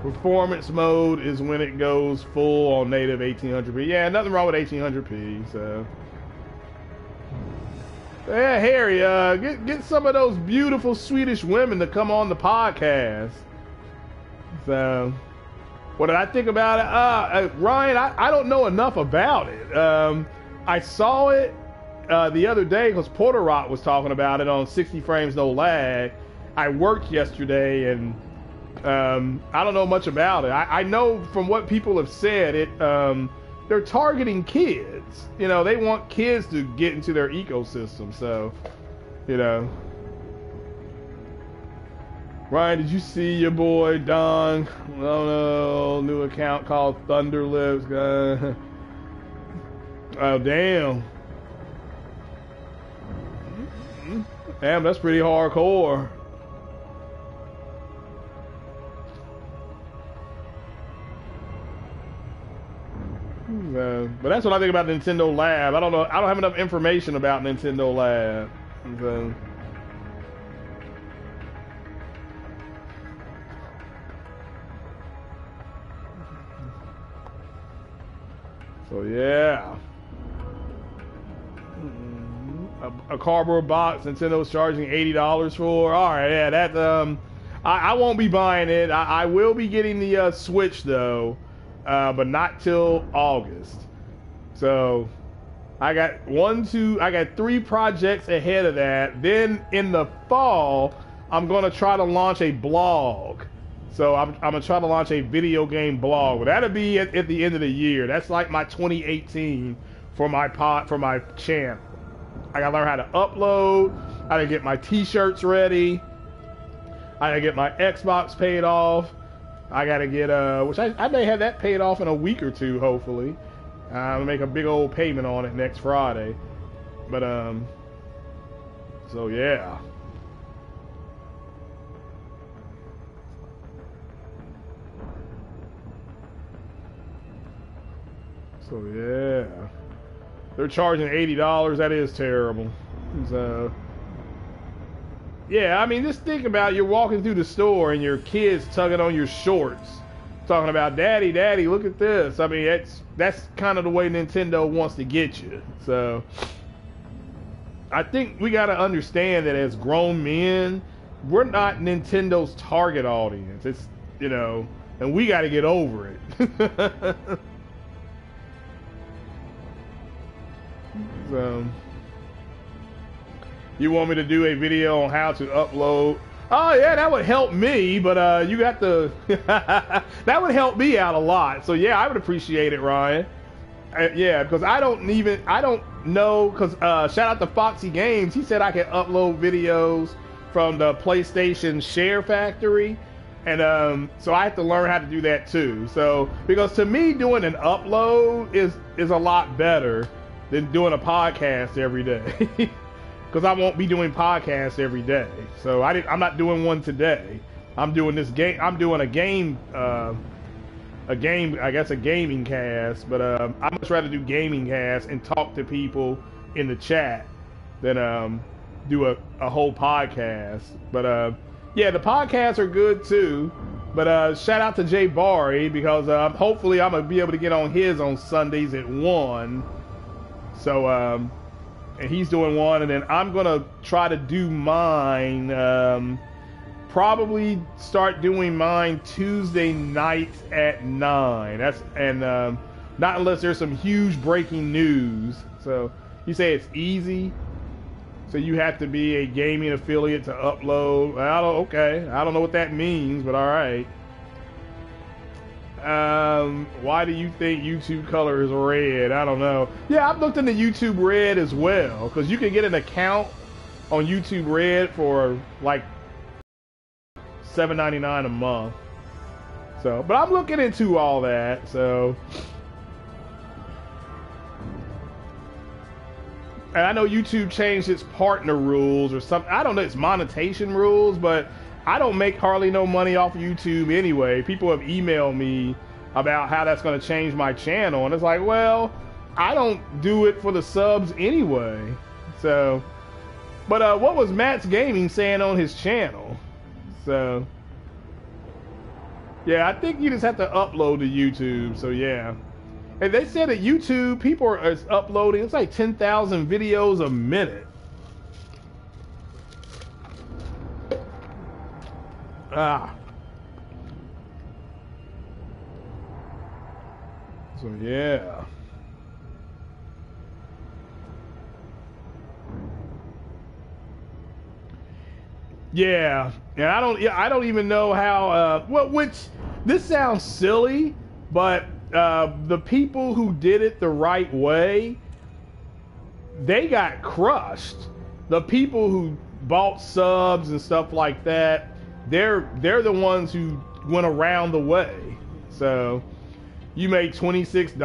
performance mode is when it goes full on native 1800p. Yeah, nothing wrong with 1800p. So, yeah, Harry, get some of those beautiful Swedish women to come on the podcast. So, what did I think about it? Ryan, I don't know enough about it. I saw it the other day because Porter Rock was talking about it on 60 frames no lag. I worked yesterday and I don't know much about it. I know from what people have said, they're targeting kids. You know, they want kids to get into their ecosystem. So, you know. Ryan, did you see your boy Don? Oh no, new account called Thunderlips. Oh damn. Damn, that's pretty hardcore. But that's what I think about Nintendo Lab. I don't know. I don't have enough information about Nintendo Lab. So yeah. A cardboard box Nintendo's charging $80 for. All right, yeah, that I won't be buying it. I will be getting the Switch though, but not till August. So I got I got 3 projects ahead of that. Then in the fall, I'm gonna try to launch a blog. So I'm gonna try to launch a video game blog. But that'll be at the end of the year. That's like my 2018 for my channel. I gotta learn how to upload. I gotta get my t-shirts ready. I gotta get my Xbox paid off. I gotta get which I may have that paid off in a week or two, hopefully. I'm gonna make a big old payment on it next Friday. But so yeah. So yeah. They're charging $80. That is terrible. So yeah, I mean, just think about you're walking through the store and your kid's tugging on your shorts, talking about, "Daddy, Daddy, look at this." I mean, that's kind of the way Nintendo wants to get you. So I think we got to understand that as grown men, we're not Nintendo's target audience. It's, and we got to get over it. So, you want me to do a video on how to upload? Oh yeah, that would help me, but you got to that would help me out a lot. So yeah, I would appreciate it, Ryan. Yeah, because I don't know, because shout out to Foxy Games. He said I can upload videos from the PlayStation Share Factory, and so I have to learn how to do that too. So because to me, doing an upload is a lot better than doing a podcast every day. Because I won't be doing podcasts every day. So I'm not doing one today. I'm doing this game. I'm doing a game, I guess a gaming cast. But I much rather do gaming casts and talk to people in the chat than do a whole podcast. But yeah, the podcasts are good too. But shout out to Jay Bari, because hopefully I'm gonna be able to get on his on Sundays at 1. So and he's doing one, and then I'm gonna try to do mine. Probably start doing mine Tuesday nights at 9. Not unless there's some huge breaking news. So you say it's easy, so you have to be a gaming affiliate to upload. Okay, I don't know what that means, but all right. Why do you think YouTube color is red? I don't know. Yeah, I've looked into YouTube Red as well, because you can get an account on YouTube Red for like $7.99 a month. So, but I'm looking into all that. So, and I know YouTube changed its partner rules or something. I don't know, it's monetization rules, but I don't make hardly no money off of YouTube anyway. People have emailed me about how that's going to change my channel, and it's like, well, I don't do it for the subs anyway. So, but what was Matt's Gaming saying on his channel? So, yeah, I think you just have to upload to YouTube. So yeah, and they said that YouTube people are uploading, it's like 10,000 videos a minute. So yeah. Yeah, and I don't even know how. Which this sounds silly, but the people who did it the right way, they got crushed. The people who bought subs and stuff like that, they're the ones who went around the way. So you made $26.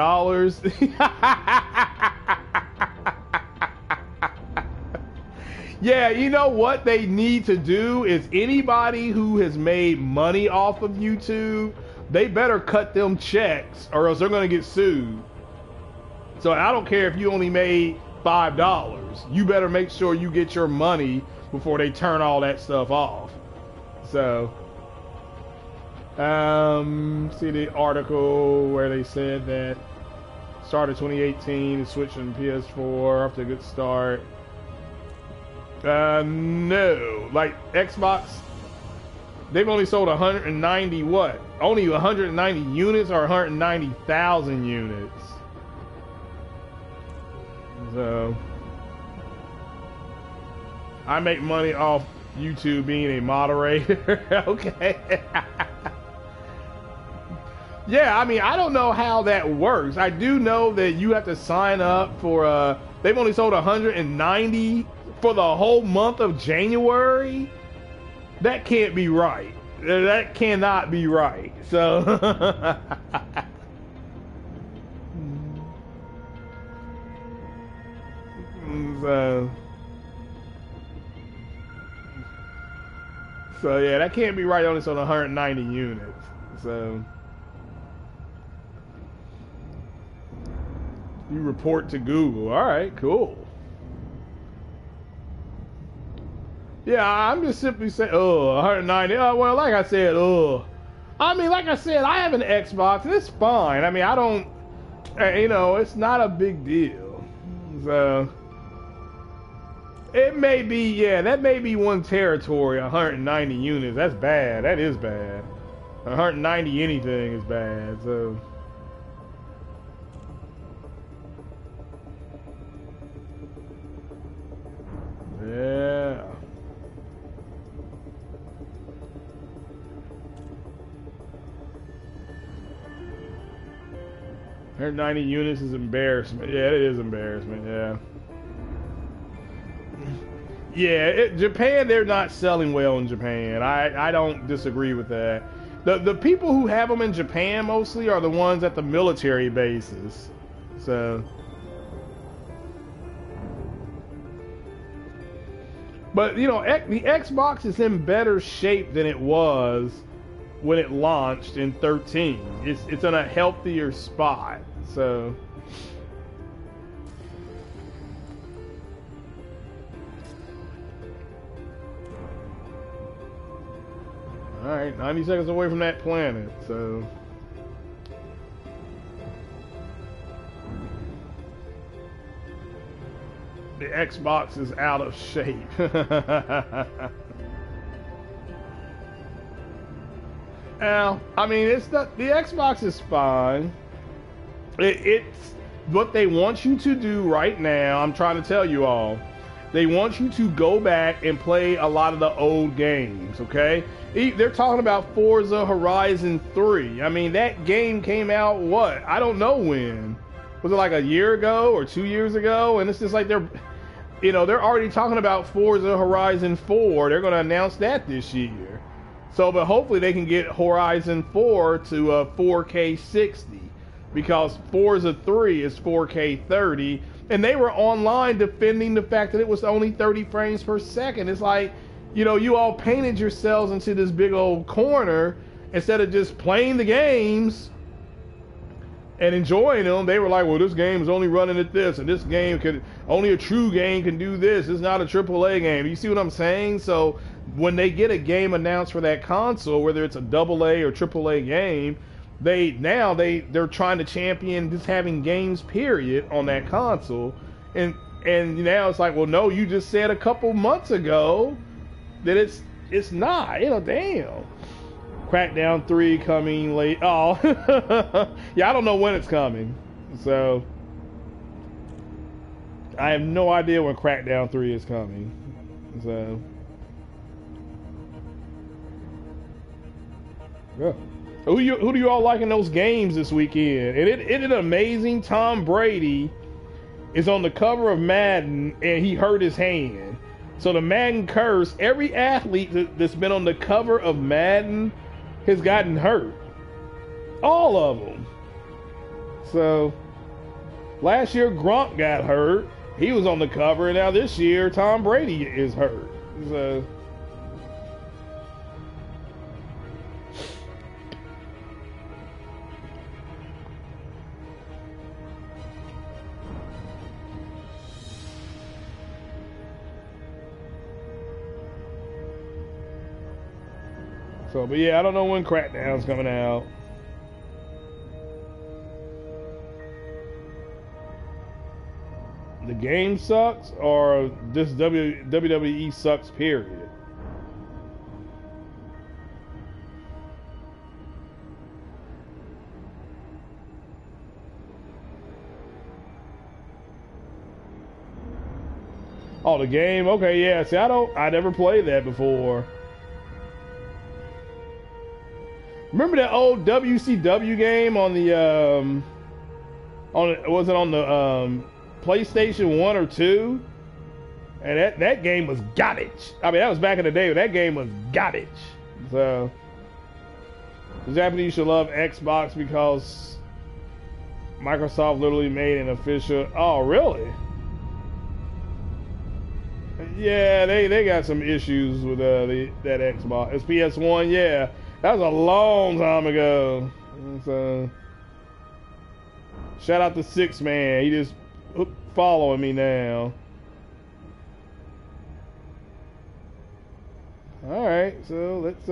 Yeah, you know what they need to do is anybody who has made money off of YouTube, they better cut them checks or else they're going to get sued. So I don't care if you only made $5. You better make sure you get your money before they turn all that stuff off. So, see the article where they said that started 2018 is switching PS4 off to a good start. No, like Xbox, they've only sold 190 what? Only 190 units or 190,000 units. So, I make money off YouTube being a moderator. Okay. Yeah, I mean, I don't know how that works. I do know that you have to sign up for, they've only sold 190 for the whole month of January. That can't be right. That cannot be right. So, so yeah, that can't be right. Only sold 190 units. So. You report to Google. All right, cool. Yeah, I'm just simply saying, 190. Well, like I said, I mean, like I said, I have an Xbox and it's fine. I mean, I don't, it's not a big deal. So, it may be, yeah, that may be one territory, 190 units. That's bad. That is bad. 190 anything is bad, so. Yeah. Her 90 units is embarrassment. Yeah, it is embarrassment. Yeah. Yeah, Japan, they're not selling well in Japan. I don't disagree with that. The people who have them in Japan mostly are the ones at the military bases. So. But, the Xbox is in better shape than it was when it launched in 13. It's in a healthier spot, so. Alright, 90 seconds away from that planet, so. The Xbox is out of shape. Now, I mean, it's not, the Xbox is fine. It's what they want you to do right now. I'm trying to tell you all. They want you to go back and play a lot of the old games, okay? They're talking about Forza Horizon 3. I mean, that game came out, what? I don't know when. Was it like a year ago or 2 years ago? And it's just like they're already talking about Forza Horizon 4. They're going to announce that this year. So, but hopefully they can get Horizon 4 to 4K 60 because Forza 3 is 4K 30. And they were online defending the fact that it was only 30 frames per second. It's like, you all painted yourselves into this big old corner instead of just playing the games and enjoying them. They were like, well, this game is only running at this, and this game only a true game can do this. It's not a AAA game. You see what I'm saying? So when they get a game announced for that console, whether it's a AA or AAA game, they're trying to champion just having games period on that console, and now it's like, well, no, you just said a couple months ago that it's not. Damn. Crackdown 3 coming late. Oh, yeah, I don't know when it's coming. So, I have no idea when Crackdown 3 is coming. So, yeah. Who do you all like in those games this weekend? And it is amazing. Tom Brady is on the cover of Madden and he hurt his hand. So the Madden curse, every athlete that's been on the cover of Madden has gotten hurt. All of them. So last year Gronk got hurt. He was on the cover, and now this year Tom Brady is hurt. But yeah, I don't know when Crackdown's coming out. The game sucks, or this WWE sucks, period. Oh, the game? Okay, yeah. See, I never played that before. Remember that old WCW game on the was it on the PlayStation 1 or 2? And that game was garbage. I mean, that was back in the day, but that game was garbage. So the Japanese should love Xbox because Microsoft literally made an official. Oh, really? Yeah, they got some issues with that Xbox. It's PS1, yeah. That was a long time ago. So, shout out to Six Man. He just following me now. All right, so let's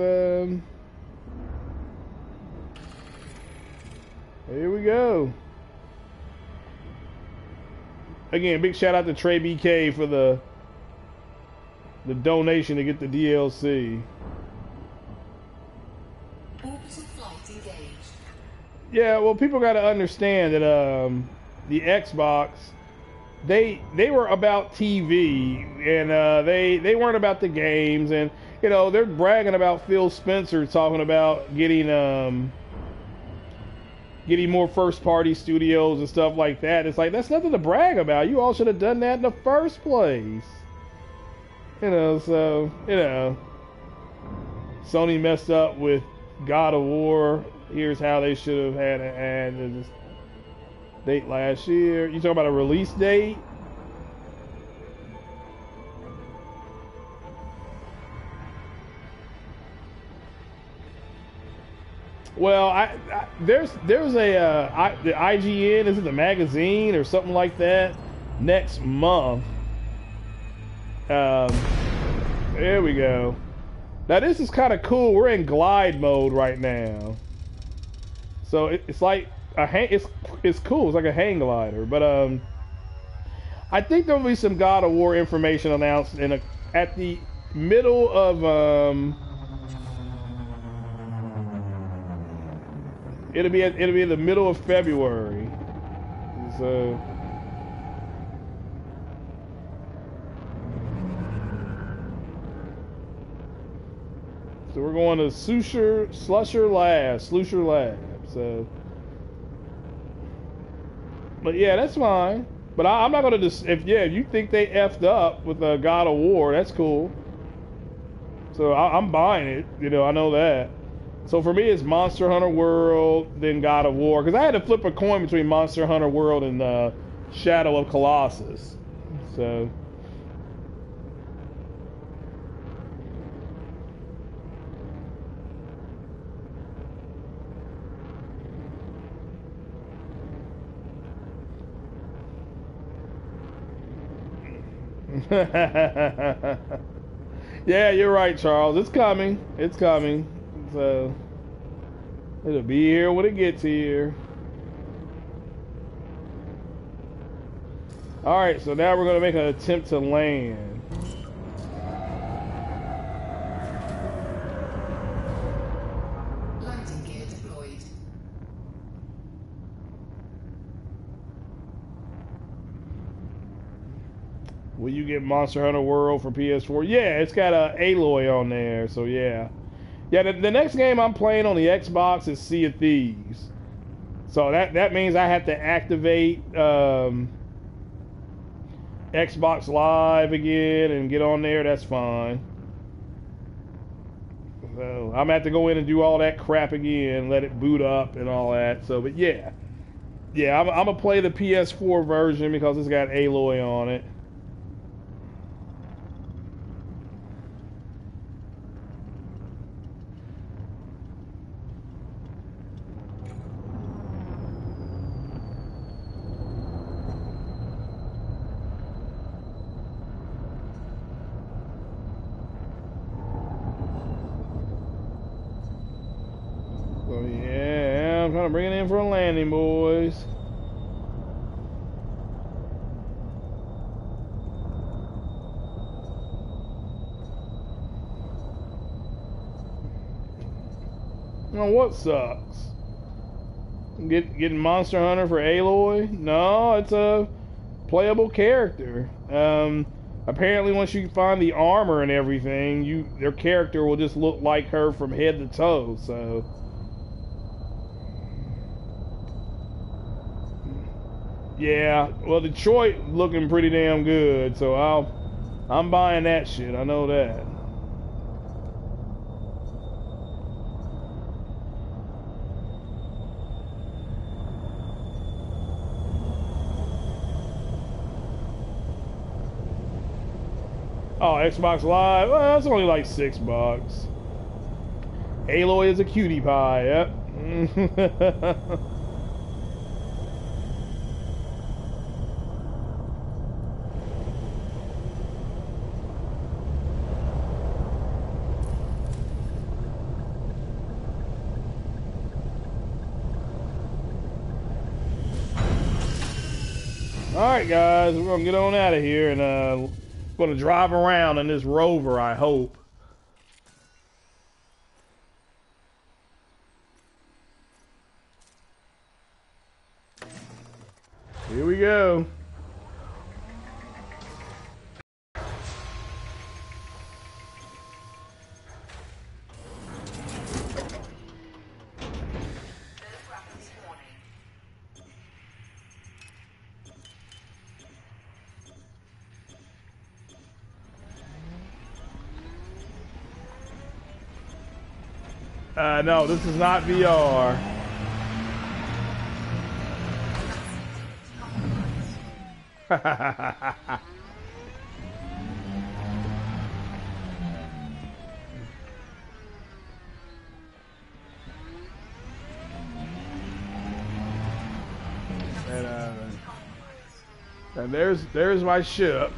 here we go. Again, big shout out to Trey BK for the donation to get the DLC. Yeah, well, people got to understand that the Xbox, they were about TV, and they weren't about the games, and you know they're bragging about Phil Spencer talking about getting more first-party studios and stuff like that. It's like that's nothing to brag about. You all should have done that in the first place. You know, so you know, Sony messed up with God of War. Here's how they should have had an ad in this date last year. You talking about a release date? Well, there's a the IGN, is it the magazine or something like that? Next month. There we go. Now this is kind of cool. We're in glide mode right now. So it's like it's cool. It's like a hang glider. But I think there'll be some God of War information announced at the middle of it'll be in the middle of February. So we're going to Slusher Lab. So, but yeah, that's fine. But I'm not gonna if you think they effed up with God of War, that's cool. So I'm buying it. You know, I know that. So for me, it's Monster Hunter World, then God of War, because I had to flip a coin between Monster Hunter World and Shadow of Colossus. So. Yeah, you're right, Charles. It's coming. It's coming. So it'll be here when it gets here. All right, so now we're gonna make an attempt to land. Landing gear deployed. Will you get Monster Hunter World for PS4? Yeah, it's got Aloy on there, so yeah. Yeah, the next game I'm playing on the Xbox is Sea of Thieves. So that means I have to activate Xbox Live again and get on there. That's fine. So I'm gonna have to go in and do all that crap again, let it boot up and all that. So, but yeah. Yeah, I'm gonna play the PS4 version because it's got Aloy on it. So yeah, I'm trying to bring it in for a landing, boys. Now what sucks? Getting Monster Hunter for Aloy? No, it's a playable character. Apparently, once you find the armor and everything, their character will just look like her from head to toe. So, yeah. Well, Detroit looking pretty damn good. So I'm buying that shit. I know that. Oh, Xbox Live? Well, that's only like $6. Aloy is a cutie pie, yep. Alright guys, we're gonna get on out of here and gonna drive around in this Rover, I hope. Here we go. No, this is not VR. And there's my ship.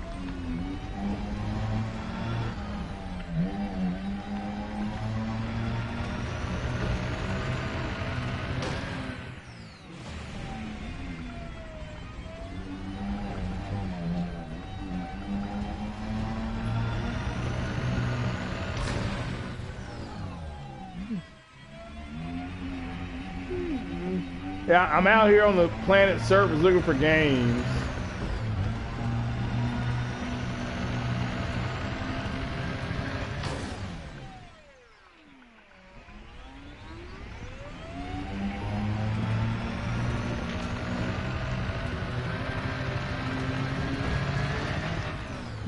Yeah, I'm out here on the planet's surface looking for games.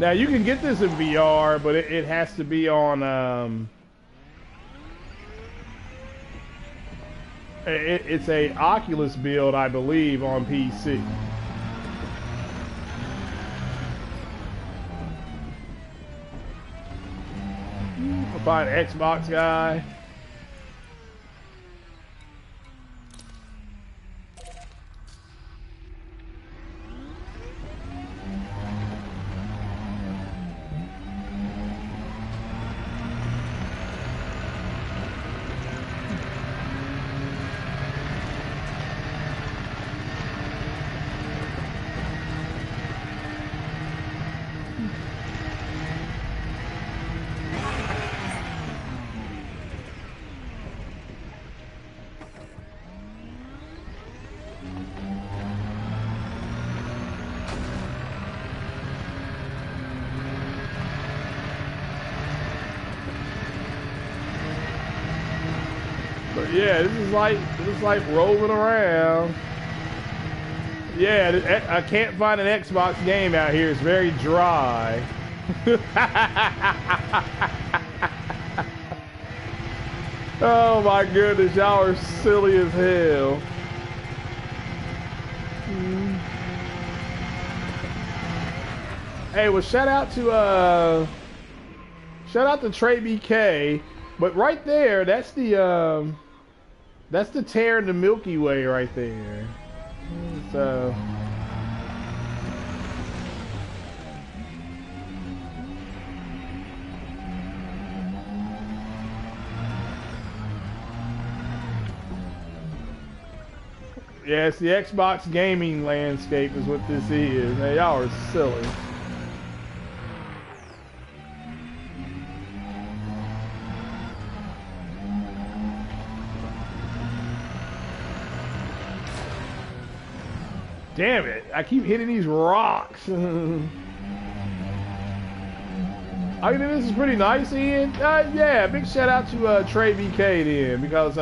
Now you can get this in VR, but it has to be on it's a Oculus build, I believe, on PC. I'll find an Xbox guy. But yeah, this is like rolling around. Yeah, I can't find an Xbox game out here. It's very dry. Oh my goodness, y'all are silly as hell. Hey, well, shout out to Trey BK. But right there, that's the tear in the Milky Way right there. So. Yeah, it's the Xbox gaming landscape is what this is. Hey, y'all are silly. Damn it, I keep hitting these rocks. I think this is pretty nice, Ian. Yeah, big shout out to Trey BK then, because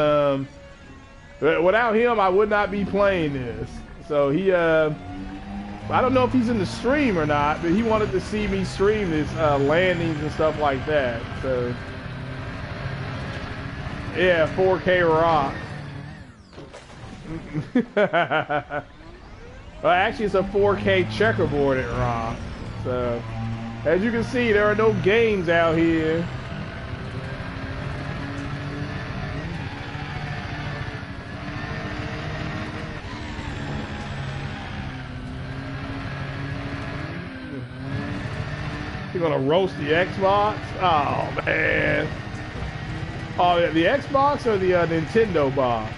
without him, I would not be playing this. So he, I don't know if he's in the stream or not, but he wanted to see me stream this landings and stuff like that. So yeah, 4K rock. Well, actually, it's a 4K checkerboard at rock. So as you can see, there are no games out here. You're gonna roast the Xbox? Oh man. Oh, the Xbox or the Nintendo box?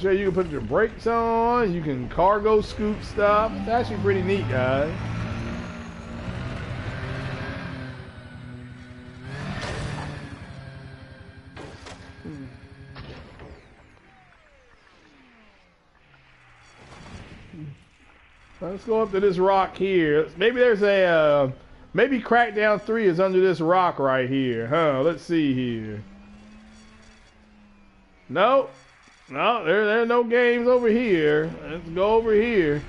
So you can put your brakes on, you can cargo scoop stuff. It's actually pretty neat, guys. Let's go up to this rock here. Maybe there's a, maybe Crackdown 3 is under this rock right here. Huh, let's see here. Nope. No, there are no games over here. Let's go over here.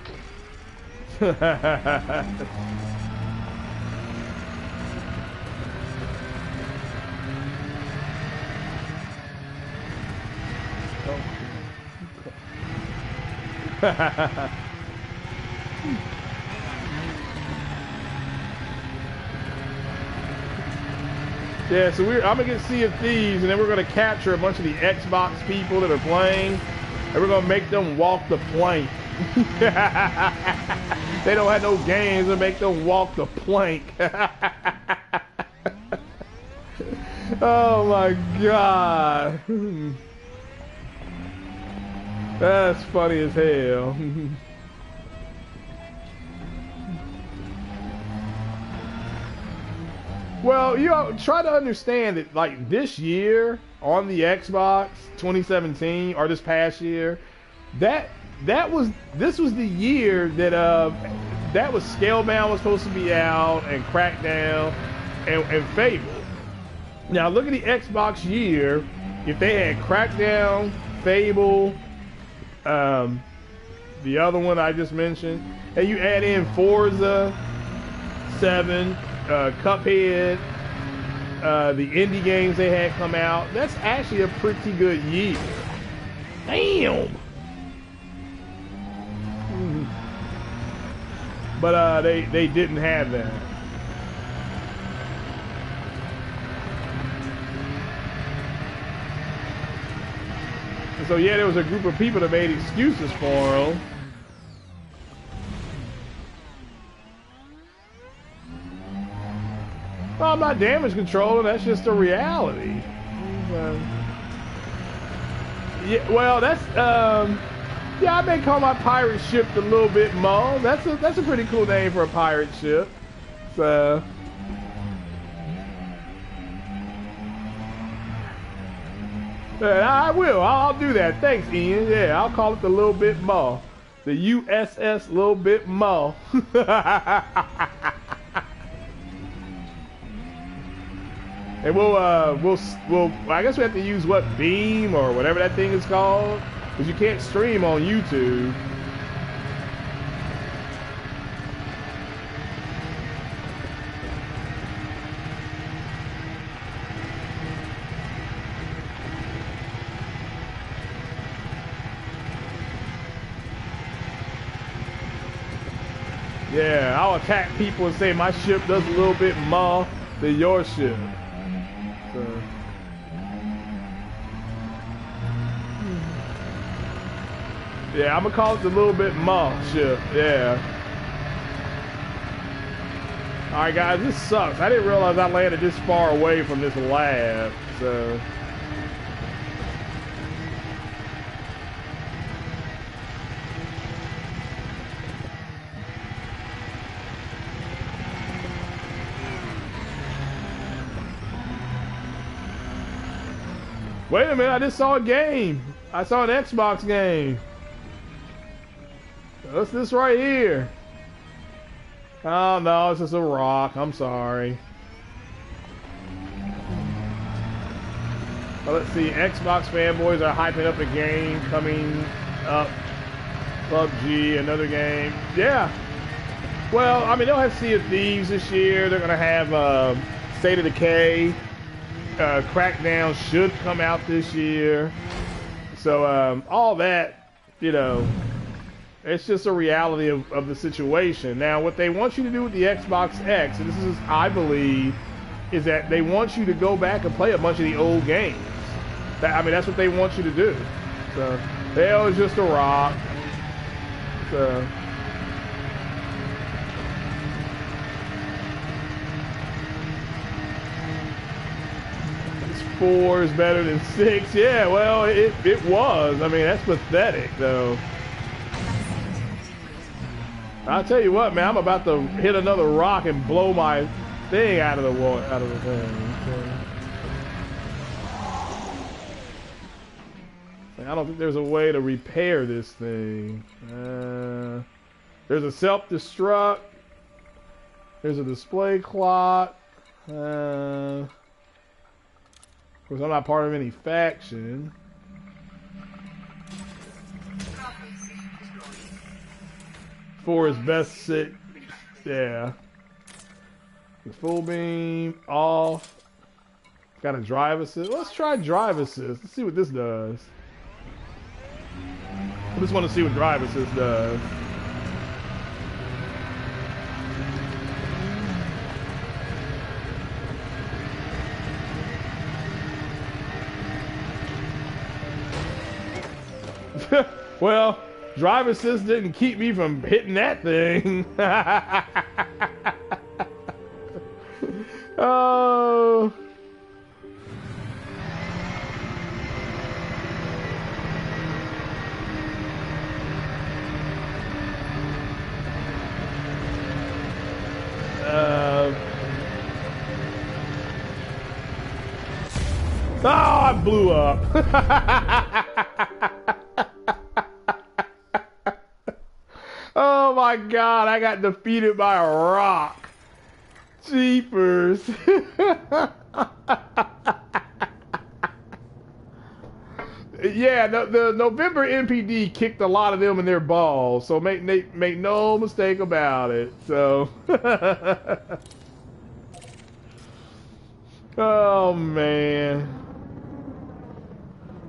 Yeah, so I'm gonna get Sea of Thieves, and then we're gonna capture a bunch of the Xbox people that are playing, and we're gonna make them walk the plank. They don't have no games, and make them walk the plank. Oh my god, that's funny as hell. Well, you know, try to understand that, like, this year on the Xbox 2017 or this past year, this was the year that that was Scalebound was supposed to be out, and Crackdown and Fable. Now look at the Xbox year. If they had Crackdown, Fable, the other one I just mentioned, and you add in Forza 7, Cuphead, the indie games they had come out, that's actually a pretty good year. Damn. But they didn't have that. And so yeah, there was a group of people that made excuses for them. Well, I'm not damage controlling, that's just a reality. Yeah, well, that's, yeah, I may call my pirate ship the Little Bit Mo. That's a pretty cool name for a pirate ship. So, yeah, I will. I'll do that. Thanks, Ian. Yeah, I'll call it the Little Bit Mo. The USS Little Bit Mo. And we'll, I guess we have to use what, Beam or whatever that thing is called, because you can't stream on YouTube. y'all attack people and say my ship does a little bit more than your ship. So. Yeah, I'm gonna call it a little bit more ship. Yeah. All right, guys, this sucks. I didn't realize I landed this far away from this lab. So. Wait a minute, I just saw a game. I saw an Xbox game. What's this right here? Oh no, it's just a rock. I'm sorry. Well, let's see. Xbox fanboys are hyping up a game coming up. PUBG, another game. Yeah. Well, I mean, they'll have Sea of Thieves this year. They're going to have State of Decay. Crackdown should come out this year. So all that, you know, it's just a reality of the situation. Now, what they want you to do with the Xbox X, and this is, I believe, is that they want you to go back and play a bunch of the old games. I mean, that's what they want you to do. So, hell is just a rock. So. This 4 is better than 6. Yeah, well, it was. I mean, that's pathetic, though. I'll tell you what, man, I'm about to hit another rock and blow my thing out of the water, out of the thing. So, I don't think there's a way to repair this thing. There's a self-destruct. There's a display clock. Of course, I'm not part of any faction. For his best sit, yeah. The full beam off. Got a drive assist. Let's try drive assist. Let's see what this does. I just want to see what drive assist does. Well, drive assist didn't keep me from hitting that thing. Oh. Oh, I blew up. Oh my God, I got defeated by a rock. Jeepers. Yeah, the November NPD kicked a lot of them in their balls, so make no mistake about it. So, oh man.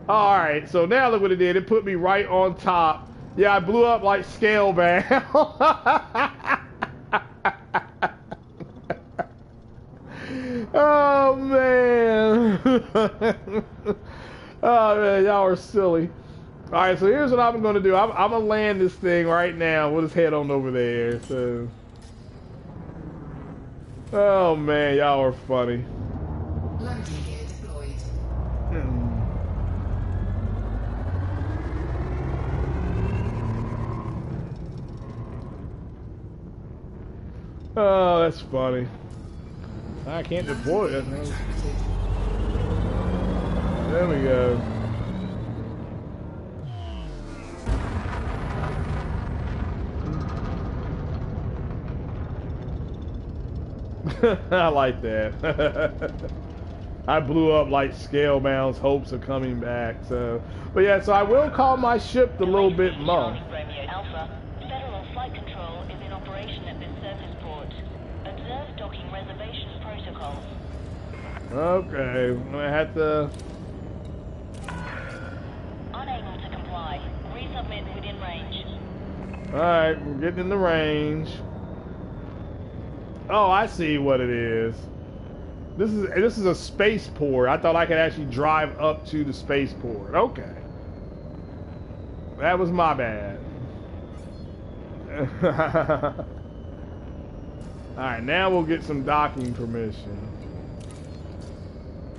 All right, so now look what it did. It put me right on top. Yeah, I blew up like Scalebound. Oh man. Oh man, y'all are silly. All right, so here's what I'm gonna do. I'm gonna land this thing right now. We'll just head on over there. So, oh man, y'all are funny. Landing gear deployed. Oh, that's funny. I can't deploy it. There we go. I like that. I blew up like Scalebound's hopes of coming back. So, but yeah, so I will call my ship a little bit more. Alpha, Federal Flight Control is in operation at this surface port. Observe docking reservation protocols. Okay, I'm gonna have to. Unable to comply. Resubmit within range. All right, we're getting in the range. Oh, I see what it is. This is a spaceport. I thought I could actually drive up to the spaceport. Okay. That was my bad. Alright, now we'll get some docking permission.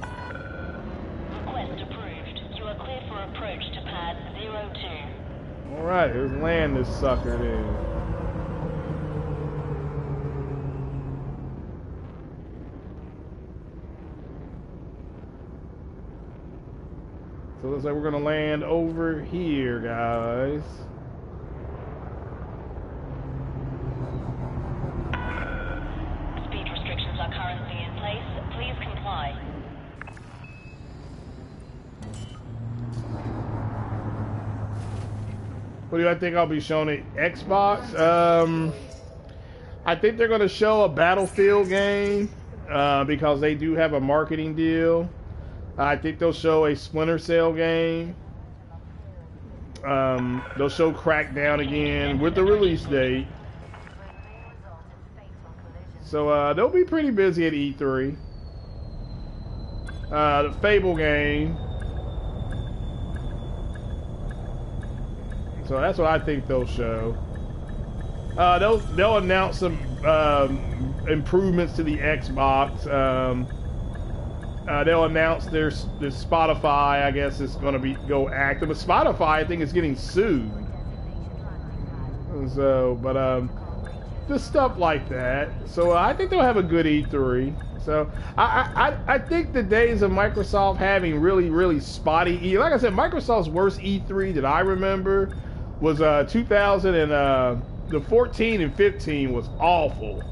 Request approved. You are cleared for approach to pad 02. Alright, let's land this sucker then. So it looks like we're gonna land over here, guys. Speed restrictions are currently in place. Please comply. What do I think I'll be showing it? Xbox? I think they're gonna show a Battlefield game because they do have a marketing deal. I think they'll show a Splinter Cell game. They'll show Crackdown again with the release date. So they'll be pretty busy at E3. The Fable game. So that's what I think they'll show. They'll announce some improvements to the Xbox. They'll announce their Spotify. I guess it's going to go active. But Spotify, I think, is getting sued. So, but just stuff like that. So I think they'll have a good E3. So I think the days of Microsoft having really spotty E, like I said, Microsoft's worst E3 that I remember was 2000 and the 14 and 15 was awful.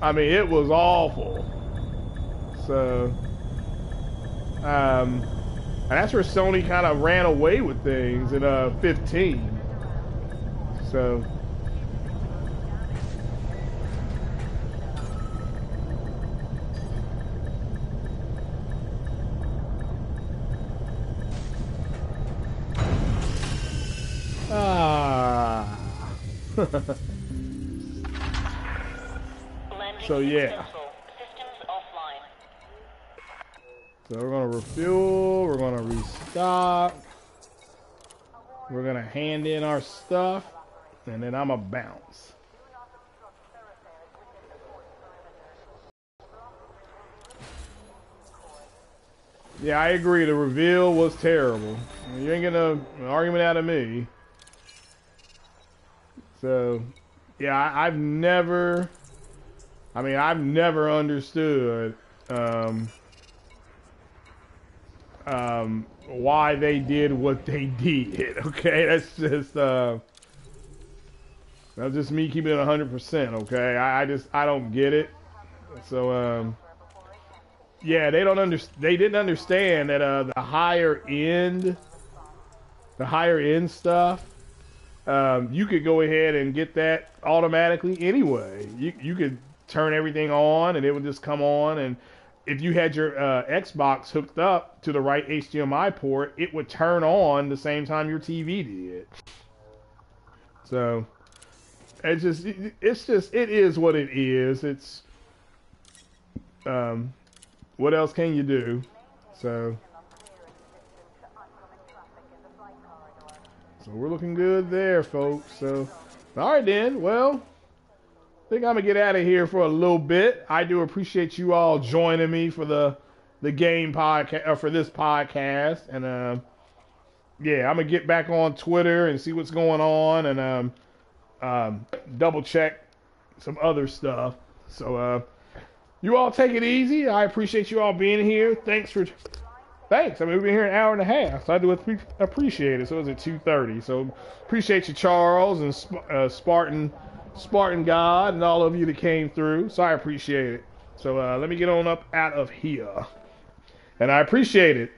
I mean, it was awful. So, and that's where Sony kind of ran away with things in 15. So. So yeah. Systems offline. So we're gonna refuel, we're gonna restock, we're gonna hand in our stuff, and then I'ma bounce. Yeah, I agree, the reveal was terrible. You ain't getting an argument out of me. So, yeah, I've never understood why they did what they did. Okay, that's just me keeping it 100%. Okay, I don't get it. So yeah, they didn't understand that the higher end stuff. You could go ahead and get that automatically anyway. You could turn everything on and it would just come on, and if you had your Xbox hooked up to the right HDMI port, it would turn on the same time your TV did. So it is what it is. It's what else can you do? So we're looking good there, folks. So, all right then. Well, I think I'm gonna get out of here for a little bit. I do appreciate you all joining me for the game podcast, or for this podcast. And yeah, I'm gonna get back on Twitter and see what's going on, and double check some other stuff. So you all take it easy. I appreciate you all being here. Thanks. I mean, we've been here an hour and a half, so I do appreciate it. So it was at 2:30. So appreciate you, Charles, and Spartan God, and all of you that came through. So I appreciate it. So let me get on up out of here. And I appreciate it.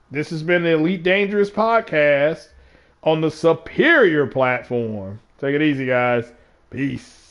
This has been the Elite Dangerous Podcast on the Superior platform. Take it easy, guys. Peace.